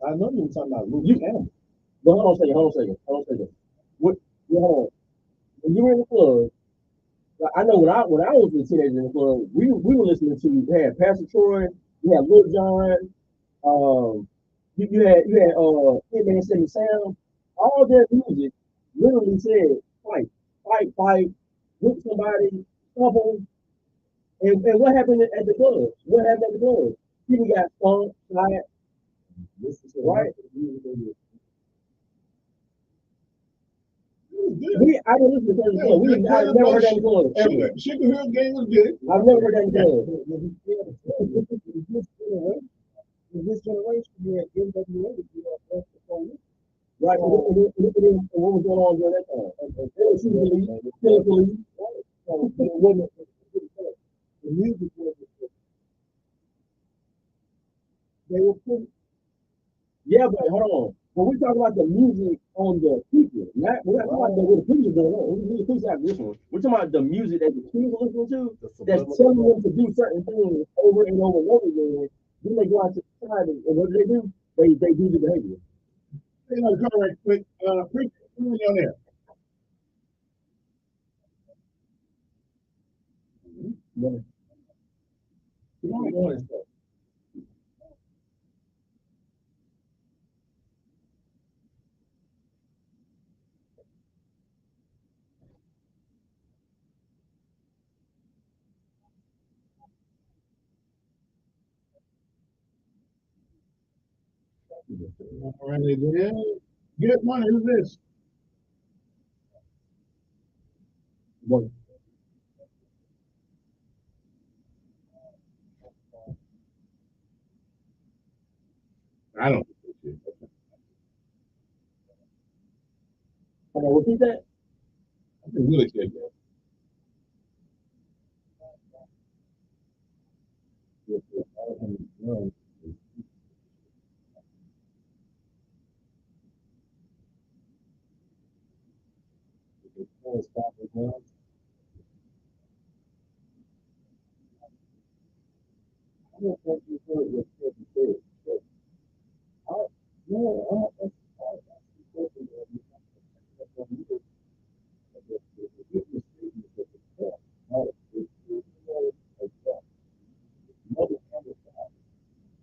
I know you were talking about Luke Campbell. But hold on a second. What? Yeah, hold on. When you were in the club, like, I know when I was a teenager in the club, we were listening to. You had Pastor Troy, you had Lil Jon, you had Hitman City Sound. All their music literally said fight, whip somebody, stomp them. And what happened at the club? What happened at the club? People got stomped, shot, right? I didn't listen to the club. I've never heard that in the club. Chicken Hill game was good. I've never heard that in the club. In this generation, you had NWA, right? And what was going on during that time? They were shooting the police. So it wasn't the music was they were pretty. Yeah, but hold on. When we talk about the music on the people, we're not talking about what the people are doing. We the people have this one. We're talking about the music that the people are listening to that's telling them to do certain things over and over and over again. Then they go out to society, and what do? They do the behavior. You know, come right quick. Preacher, who are you on there? No. Come on. All right, then. Get money. Who's this? What? I don't. Can I repeat that? I can really say that. I don't think you heard what Kevin said.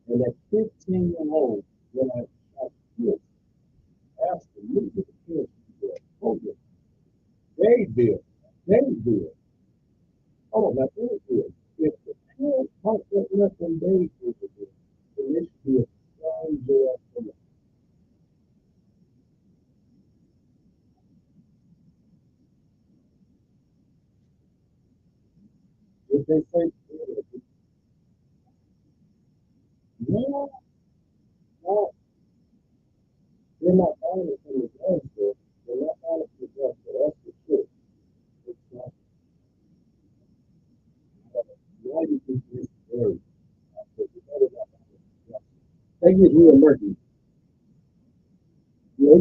And at 15-year-old, when I shot kids, absolutely the kids were they build. Oh, my parents did. If the parents don't let them they do it, then this should be a strong jail for them. If they say, no, no, they're not honest in the answer. They're not honest in the answer. That's the truth. It's not. Why do you think this very? They get real murky. Yeah,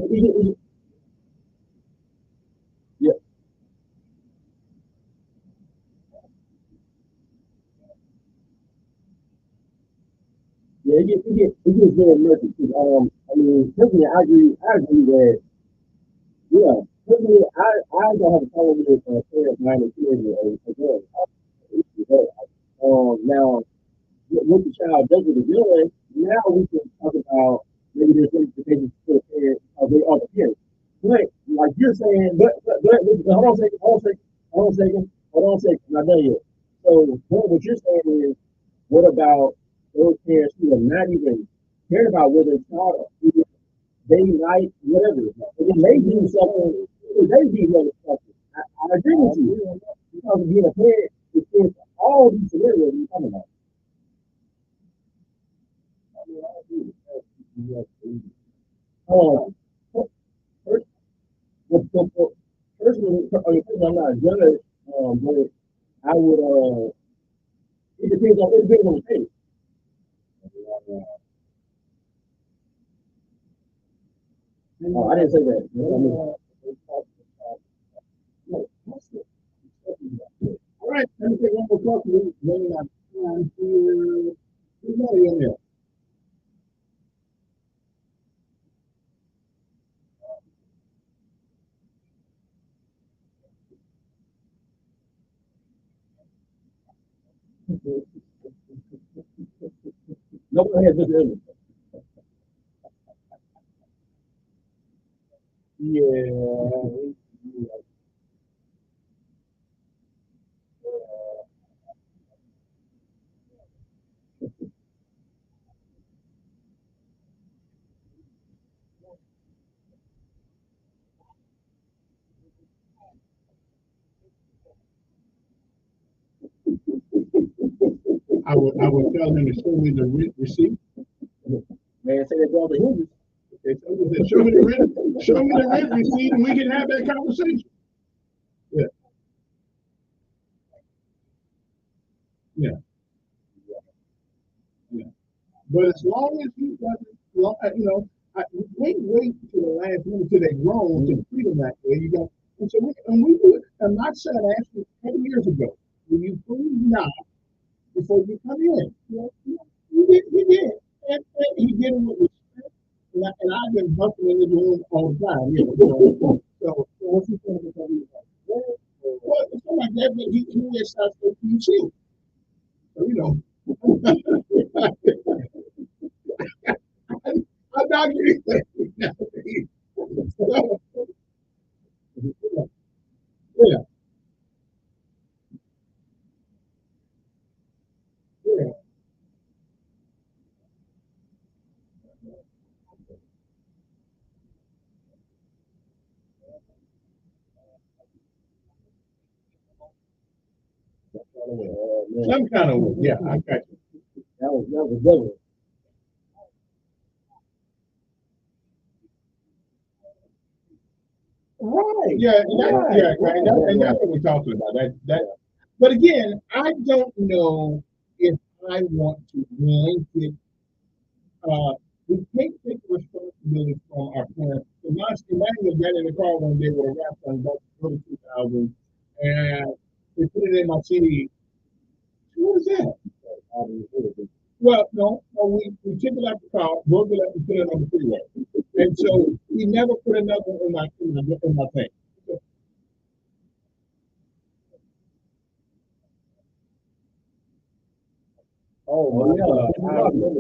yeah, it gets very murky. 'Cause, I mean, personally, I agree that, yeah, personally, I don't have a problem with parents minor kids again. Now, what the child does with the gun, now we can talk about maybe there's implications for the parents because they are the parents. But like you're saying, but hold on a second, hold on a second, hold on a second, hold on a second, I'm not done yet. So what you're saying is, what about those parents who are not even caring about whether it's child they like whatever. And then they do something, they do motherfuckers. I agree with you. Because being a parent is in all these scenarios you're talking about. Um, first, personally, I'm not a judge, but I would, it depends on the case. Oh, I didn't say that. All right, let me take one more question. Maybe not time here. Who's money in there? Nobody has this image. Yeah. I would tell him to show me the receipt. Man, say they're going to Hindu. Show me the rent receipt, and we can have that conversation. Yeah. Yeah. Yeah. But as long as he doesn't, wait to the last minute till they grown to treat them that way. You got, and so we do it. And my son asked me 10 years ago, will you please not before you come in? He did. And he did it with respect. And I've been bumping in the room all the time. So what's he saying about me? Well, it's not like that, but he is such a PC. So, I'm not getting that. Yeah. Yeah. Some kind of way. Yeah, I got you. That was good. Right. Yeah, and that's what we're talking about. But again, I don't know if I want to link it. We can't take responsibility from our parents. So Emmanuel got in the car one day with a rap song about 2000, and they put it in my CD. What is that? Well, no, we took it out the car, broke it up, and put it on the freeway. And so we never put another in my thing. Oh, yeah.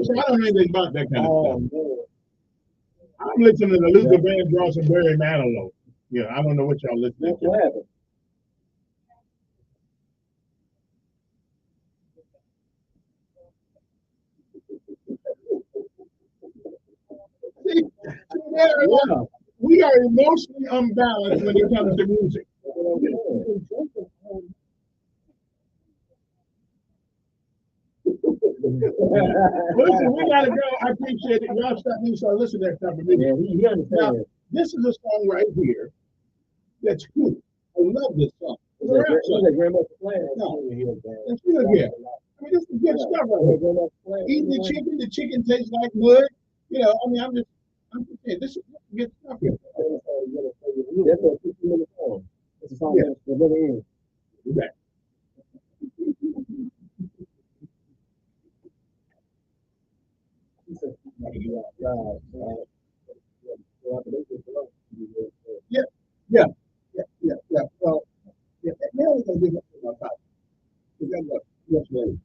So I don't know anything about that kind of stuff. I'm listening to Luther Vandross and Barry Manilow. Yeah, I don't know what y'all listening to. What happened? We are emotionally unbalanced when it comes to music. Listen, we gotta go. I appreciate it. Y'all stop me so I listen to that type of music. Yeah, now, this is a song right here that's cool. I love this song. It's a rap song. It's good, yeah. I mean, it's good stuff right here. Eating the chicken tastes like wood. I'm just saying, this is good stuff here. That's a 50-minute song. It's a song that's never ends. Okay. Yeah. Well, now we're gonna give up to my father. Because that's what yesterday.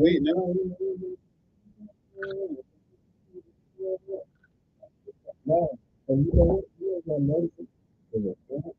wait now. No, and you know what? You ain't gonna notice it. There's a front,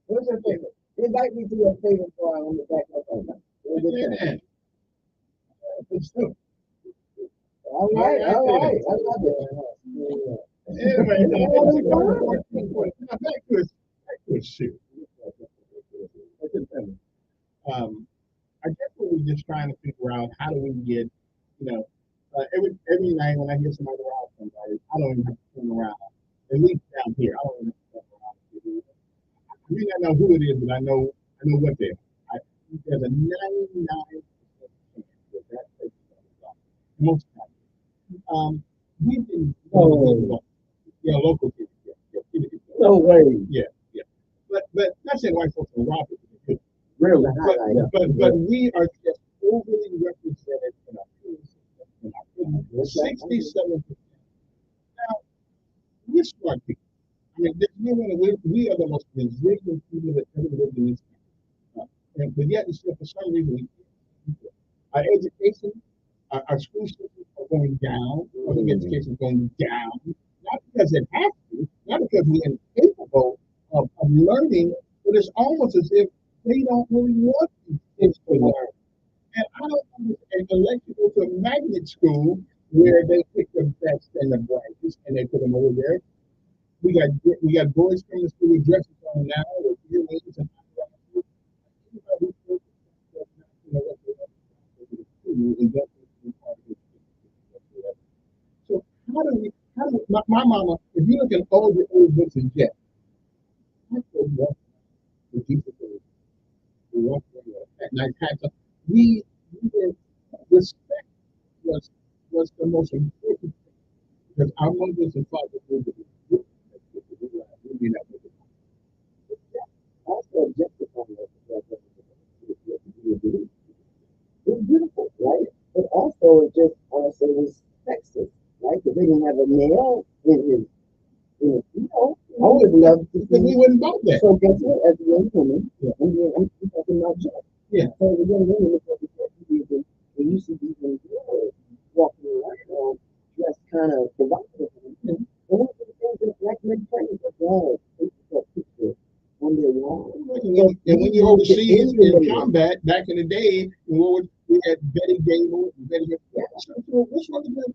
What's your favorite? Invite me to your favorite bar on the back of the phone. All right. I love it. Anyway, now back to his shoe. I guess what we're just trying to figure out, how do we get, every night when I hear somebody rob somebody, I don't even have to turn around. At least down here, I don't even have to turn around. I may not know who it is, but I know what they are. There's a 99% chance that person is robbed. Most times. We've been local kids. No way. Yeah. But not saying white folks are robbers. Really? But we are just overly represented in our 67%. Now, we're smart people. I mean, we are the most resilient people that ever lived in this country. But yet, for some reason, our education, our school systems are going down. Public education is going down. Not because it has to, not because we're incapable of learning, but it's almost as if they don't really want these kids to learn. And I don't understand, unless you go to a magnet school where they pick the best and the brightest and they put them over there. We got boys coming to school with dresses on now, with earrings and so how do my mama, if you look at all the old books in Jeff, I said, what the Jesus at night time. So we respect was the most important thing because our mothers and fathers were the Also, justifying it's beautiful, right? But also, it just also was sexist, right? Because they didn't have a male in his I would love to see. We wouldn't vote that. So guess what? As a young woman, I'm talking about Jeff. Yeah. So the young woman look at the when you see these young girls walking around dressed kind of provocatively. And one of the things that black men train for God, they put picture on their wall. And when you're overseas in combat, back in the day, we had Betty Gable, Betty Gable. What's wrong with that?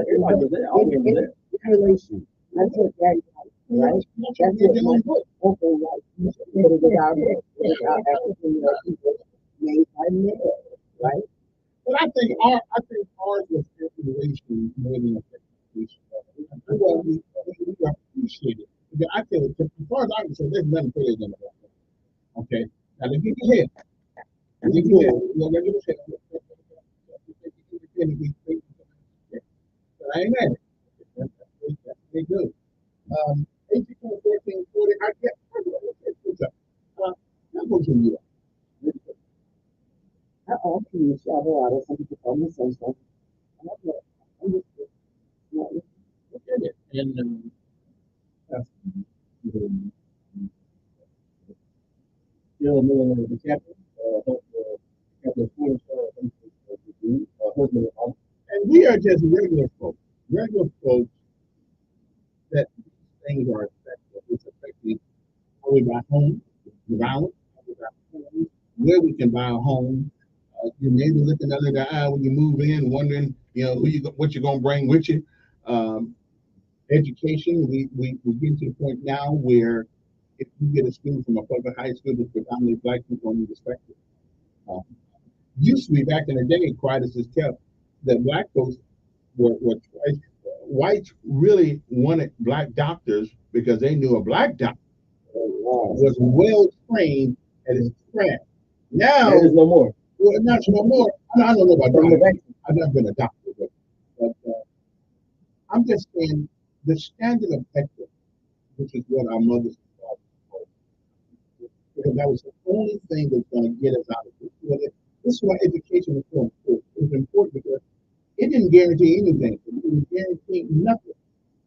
Everybody was there. All of them were there. Relation. That's what that is, right? That's what my uncle like. It was our African people made by men, right? But I think ours was inspiration more than expectation. We appreciate it. Because I tell you, as far as I'm concerned, there's nothing better than that. Okay? Now, if you get hit, I ain't mad. That's what they do. 18, 14, 40, I get that goes in you. I often use travel out of some people call me sunshine. I'm just look at it. And still a million of the chapter. And we are just regular folks that these things are affecting. It's affecting how we buy homes, violence, how we buy homes, where we can buy a home. Your neighbor looking under the eye when you move in, wondering, what you're gonna bring with you. Education, we get to the point now where if you get a student from a public high school that's predominantly black people, don't respect it. Used to be back in the day, quiet as it's kept, that black folks were twice. Whites really wanted black doctors because they knew a black doctor was well trained at his craft. Now there's no more. Well, not no more. I don't know about doctors. I've never been a doctor, but I'm just saying the standard of excellence, which is what our mothers and fathers taught, because that was the only thing that's going to get us out of this. This is why education is so important. It's important because it didn't guarantee anything. It didn't guarantee nothing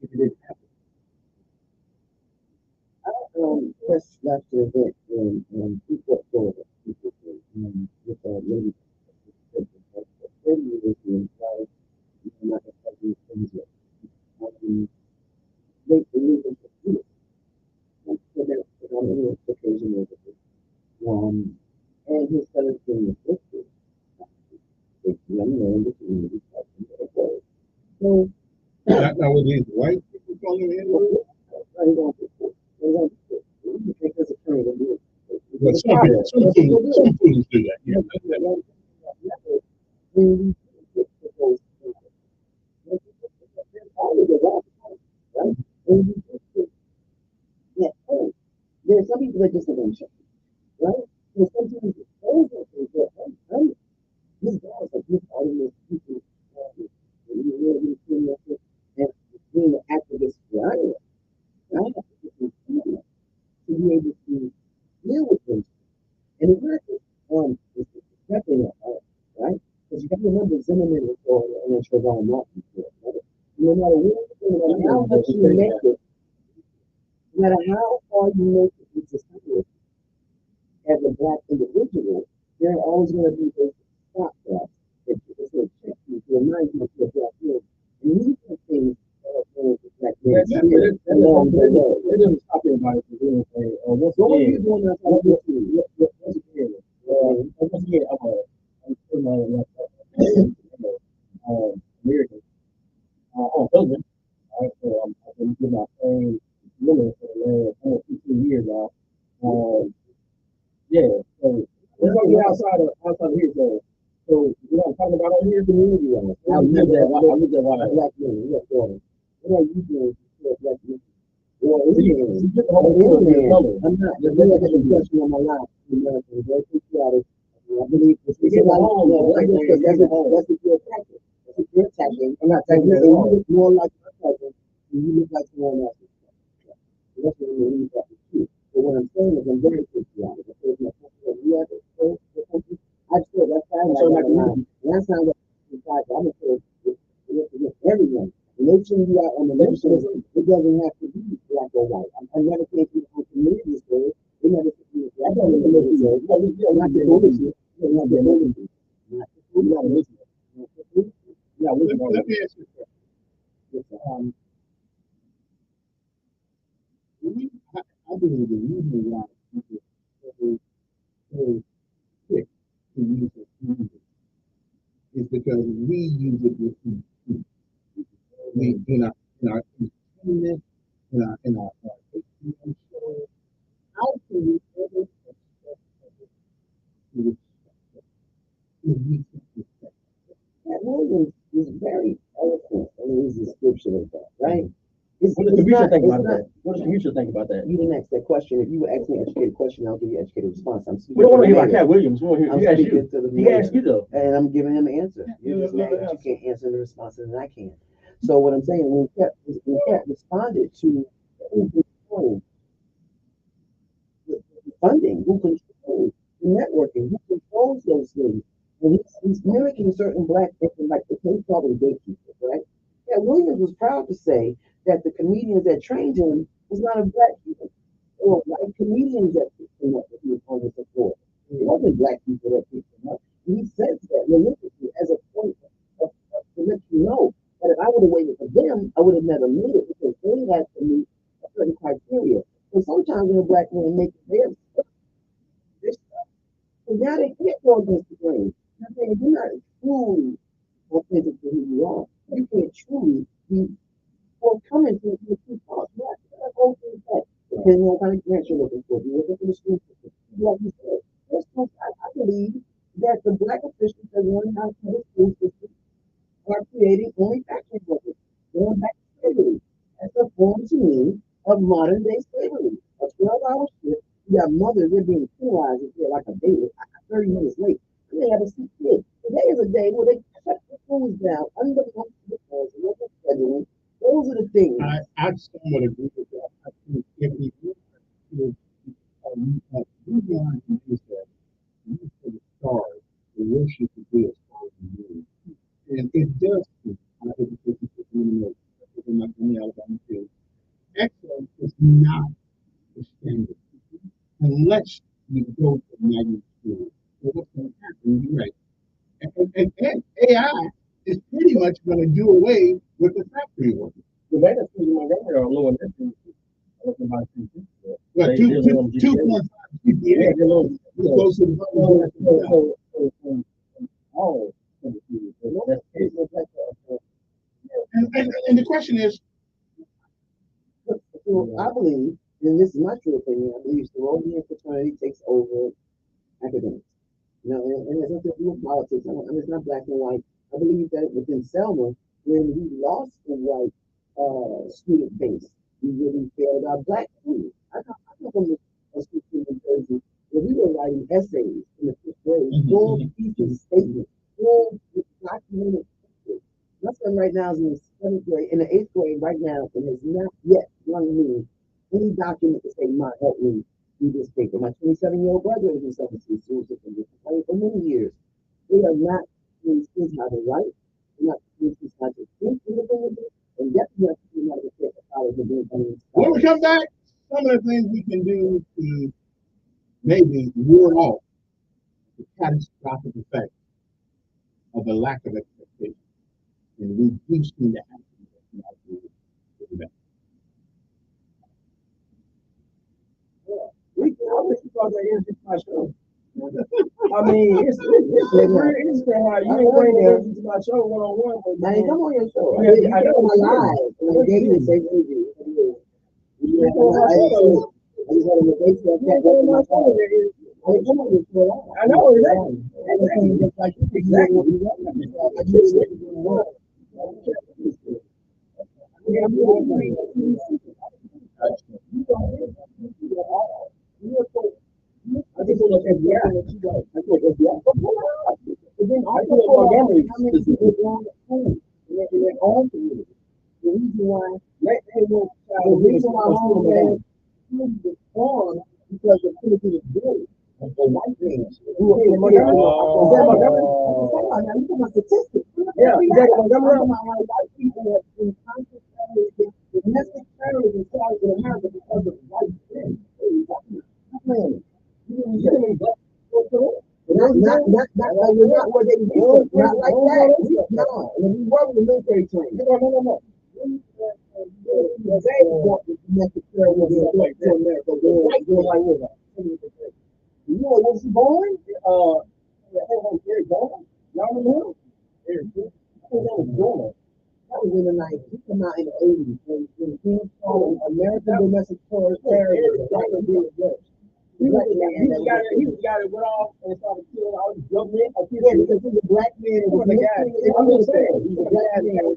if it didn't happen. I just left the event and people with lady. So these white people calling them N-word? Well, some fools do that. Yeah. There's some people that just don't show, right? And sometimes those are things that these guys are just audience people, and you really feel like it, and being an activist, right? I have to be able to deal with them. And it's not just it's definitely not right? Because you got to remember Zimmerman was going and then Trayvon Martin before, right? No matter what, no matter how much you make it, no matter how far you make it with society, as a black individual, there are always going to be those stop gaps that it's going to check you to remind you that you're a black man. And these are things that are going to black men. They're just talking about it for real. What's you doing outside of your team? What's it here? What's here? I'm still American. Belgian. All right, so I've been doing my same women for the last 15 years now. Yeah, so let's go get outside of here. So you know, I'm talking about over here, community wise. I live that. Black men, you got daughter. What are you doing for black men? Well, I'm not. There's no question on my life. American, very patriotic. I believe it's a home. That's a good tactic. That's a good tactic. I'm not saying that you look more like my cousin, and you look like someone else. That's what we need to do. But what I'm saying is I'm very patriotic. I feel like we have to serve the country. I feel that's how I'm like last time I'm gonna say everyone. And they shouldn't be out on the legislature. It doesn't have to be black or white. I never think on communities there. They never think black or white. Not the policy. Not the policy. Let me ask you a question. I believe the reason why people so quick to use it is because we use it with we in our entertainment, in our shows. How can we ever expect if we can't respect? That Williams is very eloquent in his description of that, right? What does the future think about that? What does the future think about that? You didn't ask that question. If you ask me an educated question, I'll give you an educated response. We don't want to hear about Cat Williams. We want to hear. He asked you though. And I'm giving him an answer. You can't answer the response than I can. So what I'm saying, when Cat responded to who controls the funding, who controls the networking, who controls those things, and he's mimicking certain black people, like the K-12 gatekeepers, right? Cat Williams was proud to say that the comedians that trained him was not a black people or white comedians that picked him up that he was on the support. It wasn't black people that picked him up. And he says that religiously as a point of to let you know that if I would have waited for them, I would have never made it because they had to meet a certain criteria. So sometimes when a black man makes their stuff, so now they can't go against the grain. You're not truly authentic to who you are. You can't truly be forthcoming to your true thoughts. You have to go through that. Depending on what kind of grant you're looking for. You're looking for the school system. Like you said, I believe that the black officials that run our school system are creating only factory workers. Going back to slavery. That's a form to me of modern day slavery. A 12-hour shift. You got mothers, they're being penalized if they're like a baby, 30 minutes late. And they have a sick kid. Today is a day where they shut the schools down under the scheduling. Those are the things. I somewhat agree with that. I think if we look at these lines you just said, you for the stars, the worship to be as far as the moon. And it does seem, I think it's in my Alabama field. Excellence is not the standard. Unless you go to magnet school. So what's going to happen? You're right. And AI is pretty much going to do away with the factory workers. The magnet schools in Montgomery are low in their fees. Well, 2.5 GPA. Close to the and the question is, So I believe, and this is my true opinion, I believe sorority and fraternity takes over academics. You know, and it's nothing to do with politics. I mean, it's not black and white. I believe that within Selma, when we lost the white student base, we really failed our black students. I come from a school in Jersey where we were writing essays in the fifth grade, full thesis statements, full documented pictures. My son right now is in the seventh grade, in the eighth grade right now, and has not yet run me any document to say, "Ma, help me do this paper." My 27-year-old brother is in substance school system for many years. They are not teaching kids how to write. They're not teaching kids how to think independently, and definitely not teaching how to prepare for college and being independent. When we come back, some of the things we can do to maybe ward off the catastrophic effect of the lack of expectation. And we do seem to have to do that. I wish you thought that answered my show. I mean, it's very interesting how you ain't bring the answer to my show one-on-one. I ain't come on your show. Yeah, I come on my live. And I gave you the same interview. I just had a baseball cap up in my phone. I didn't come on your show. I know, exactly. Exactly. Just like exactly. I just want to FBI. I thought FBI. But then also Montgomery, how many people belong at home in their own community? The reason why, the reason why home was formed because of Timothy Billy, a white man who was in Montgomery. Is that Montgomery? Now you talking about statistics. Yeah, is that Montgomery? I'm talking about how white people have been constantly against domestic terrorism started in America because of white men. What are you talking about? Not what they do. Not like that. No. And we were with the military training. No. They want the domestic terrorism to America. Doing like what? You know what was he born? Gary Gordon? Y'all remember? That was Gordon. That was in the 90s. He came out in the 80s when he called American domestic terrorism. He was the guy that went off and started killing all these young men. Yeah, because he was a black man. I'm just saying. He was a black man.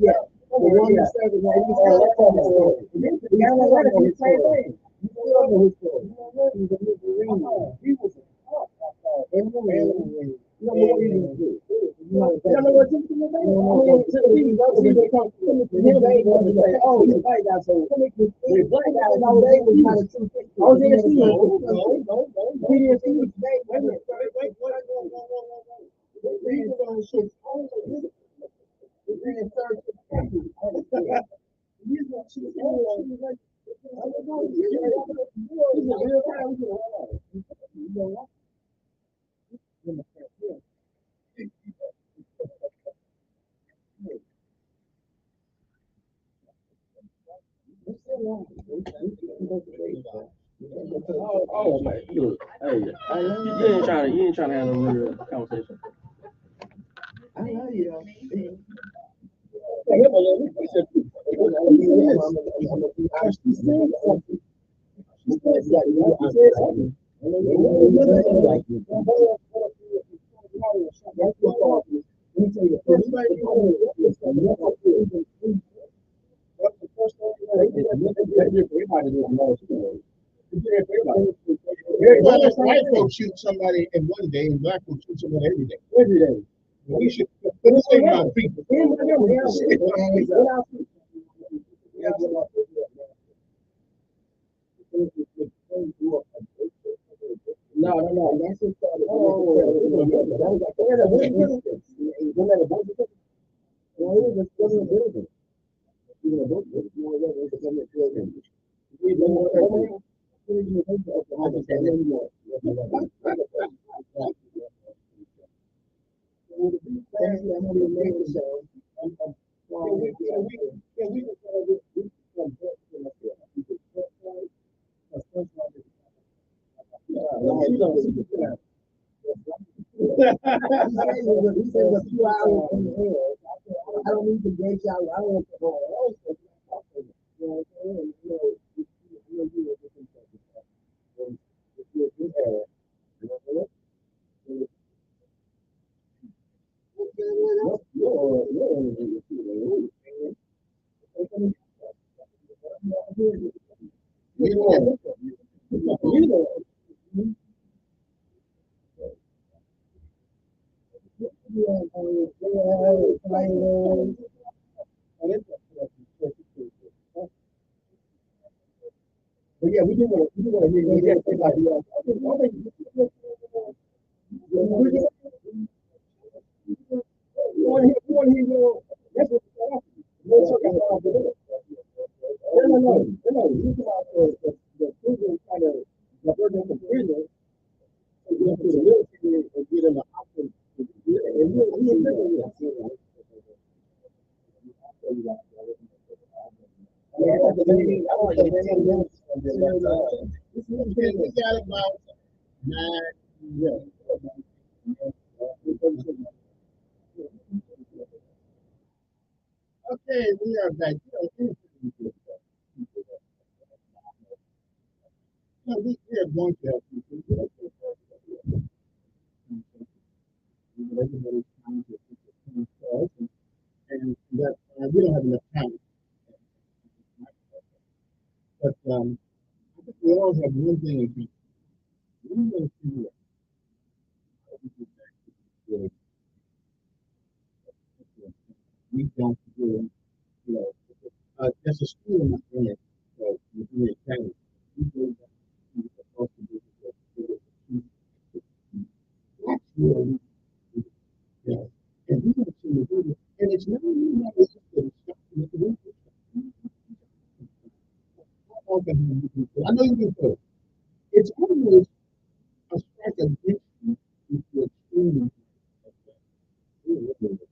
Yeah. The one that said that he was story. The guy that went on his story. You don't know his story. He was a Marine. He was a Marine. You don't know what he was doing. You don't know what Timothy was doing? Oh, he's a white guy, so the black guy was always kind of two things. Oh, yes, he was. He didn't see his name. Wait. Oh man, look, hey, you ain't trying to have a real conversation. I know you don't. Well, if white folks shoot somebody in one day and black folks shoot somebody every day. Every day. We should put this thing on people. No. That's just I don't need to break out. I don't want to go. But yeah, we do want to hear you. We want to hear you. That's what we're talking about. No. You come out the prison kind of divert them from prison and get to the military and get them the option. And we got about 9 yeah. Okay, we are back. We are going to have people. Everybody's trying to and that we don't have enough time. But I think we all have one thing in common. We want to see that we don't do, you know, there's a school in my family, so in the county. We go back to the supposed to do that's really, yeah. And we don't see the video. And it's not even that it's just the stuff that we do. I know you can put it. It's almost a strike against you if you're extremely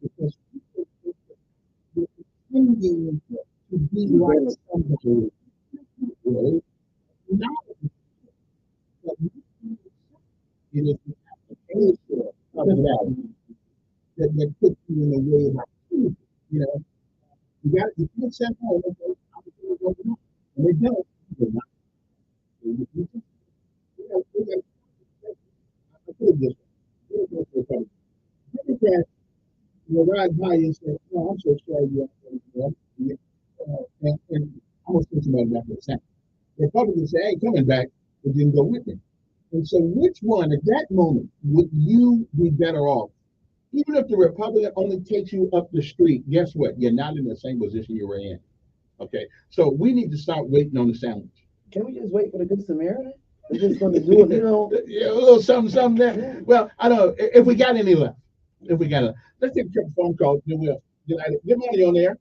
because you're pretending to be like somebody. Right? Now, but it is the application of that puts you in a way like, you know, you can't send home and those opportunities open up. And they don't. They're not. You got, I put it this way. Democrats will ride by you and say, "No, I'm so sorry you and I'm going to think about that for a second." Republicans say, "Hey, coming back," but didn't go with me. And so, which one at that moment would you be better off? Even if the Republican only takes you up the street, guess what? You're not in the same position you were in. Okay, so we need to start waiting on the sandwich. Can we just wait for the Good Samaritan? We're just going to do it, you know. Yeah, a little something there. Well, I don't know if we got any left. If we got it, let's take a couple phone calls. Good morning on there.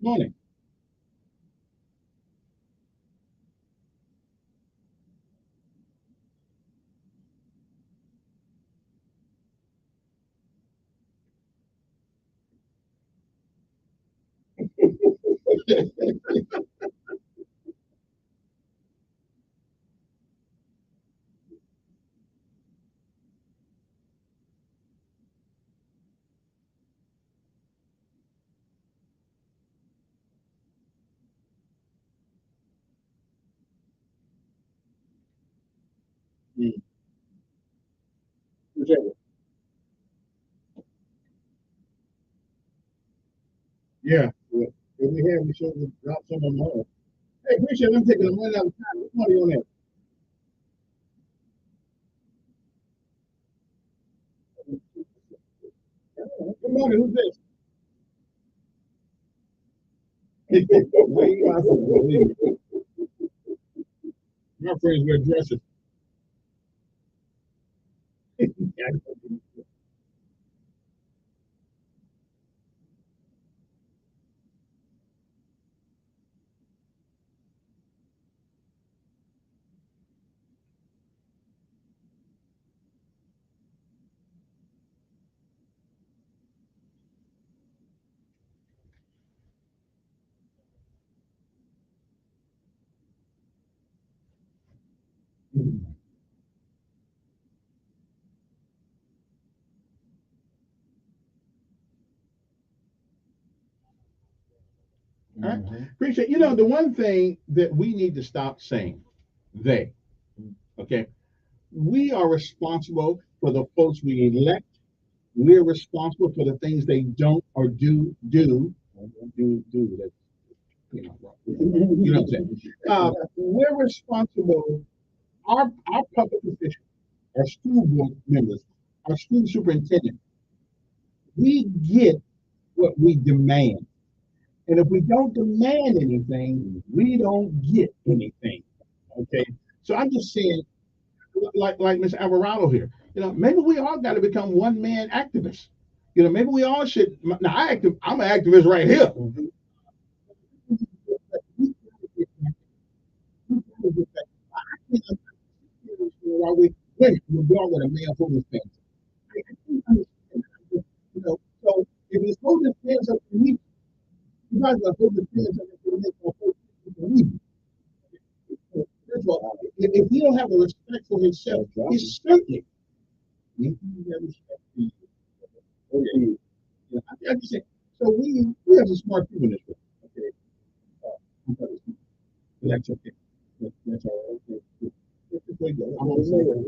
Morning. Yeah. If we have, we should drop some of them off. Hey, appreciate them taking a one out of time. Good morning on that. Good morning. Who's this? My friends wear dresses. Appreciate, the one thing that we need to stop saying, they, okay, we are responsible for the folks we elect. We're responsible for the things they don't or do. You know what I'm saying? We're responsible. Our public officials, our school board members, our school superintendent, we get what we demand. And if we don't demand anything, we don't get anything. Okay. So I'm just saying, like Miss Alvarado here, maybe we all got to become one man activists. Maybe we all should. Now I'm an activist right here. While we all got a male homeless family. So if it's holding hands up to me, you guys are holding hands up to me. First of all, if he don't have a respect for himself, he's certainly needs to have respect for you. Okay. I just say, so we have some smart people in this room. Okay. That's okay. That's all right. I'm gonna say that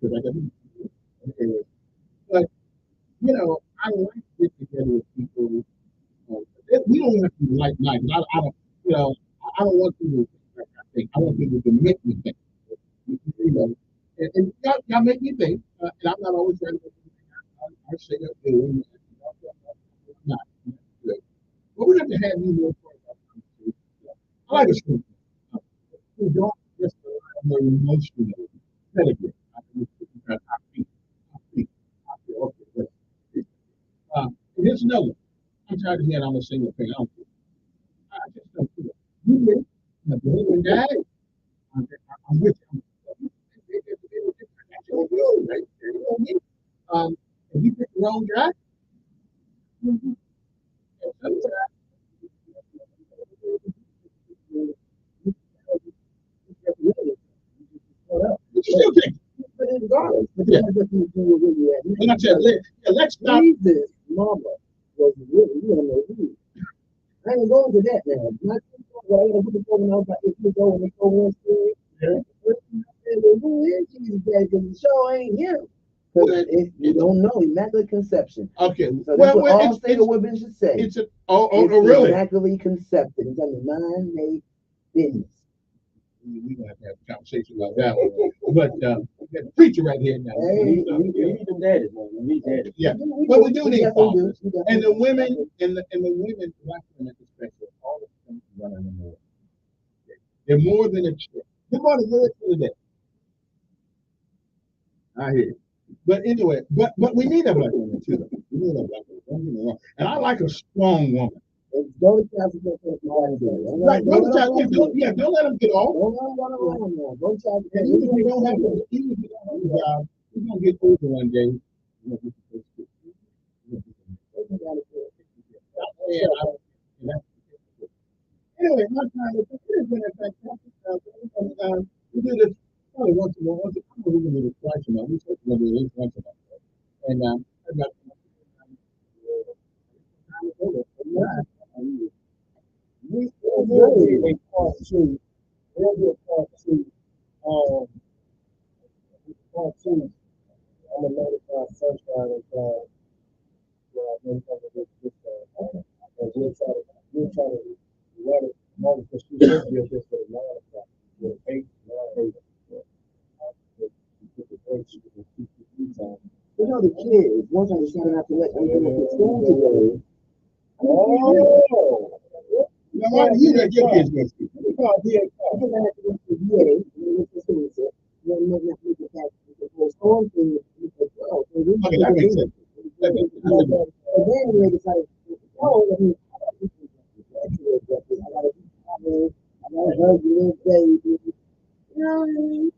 because I got okay. But I like to get together with people. We don't have to be like-minded. I don't. I don't want people to think like I think. I want people to make me think. And y'all make me think. And I'm not always trying to make you think. I say that too. Not good. But we have to have you more part of our conversation. I like a school. We don't just rely on the emotional pedigree. Here's another one. I'm tired of hearing I'm a single parent. I just don't do it. You did. If the husband died, I'm with you. If you pick the wrong guy, you still pick. Yeah. And I said, let's stop. Jesus, mama was really, you don't know who. I ain't going to that now. Not well, I put the phone out about if you go and they go in school. The first thing I said, well, who is Jesus Daddy? Because the show ain't him. Because you don't know, immaculate conception. Okay. So that's what all single women should say. It's really? Immaculately concepted. It's under man-made business. We're going to have to have a conversation about that one. But we got the preacher right here now. We need them daddies, man. We need daddies. Yeah. But we do need fathers. And the women, black women especially, all of them running the more. They're more than a chick. They're more than a day. I hear you. But anyway, but we need a black woman too. We need a black woman. And I like a strong woman. Don't try to get right, don't let them get off. Don't try to even if you don't have a job, you're gonna get older one day. Anyway, my time is been a fantastic. We do this probably once a month. I'm going to do this twice a month. We're supposed to do it at least once a month. And I got we will be a part two. There'll be a part two. Part two. I'm gonna notify Sunshine and we'll try to let it know because she should be just at 9 o'clock. With 8, 9, 8. The kids, once I decided not to let them go to school today. Oh! Now, why do you let your kids go to school? Because I had to go to the VA, and it's the school, okay, that makes sense. And then they decided, oh, let me, I gotta hug you, baby. You know what I mean?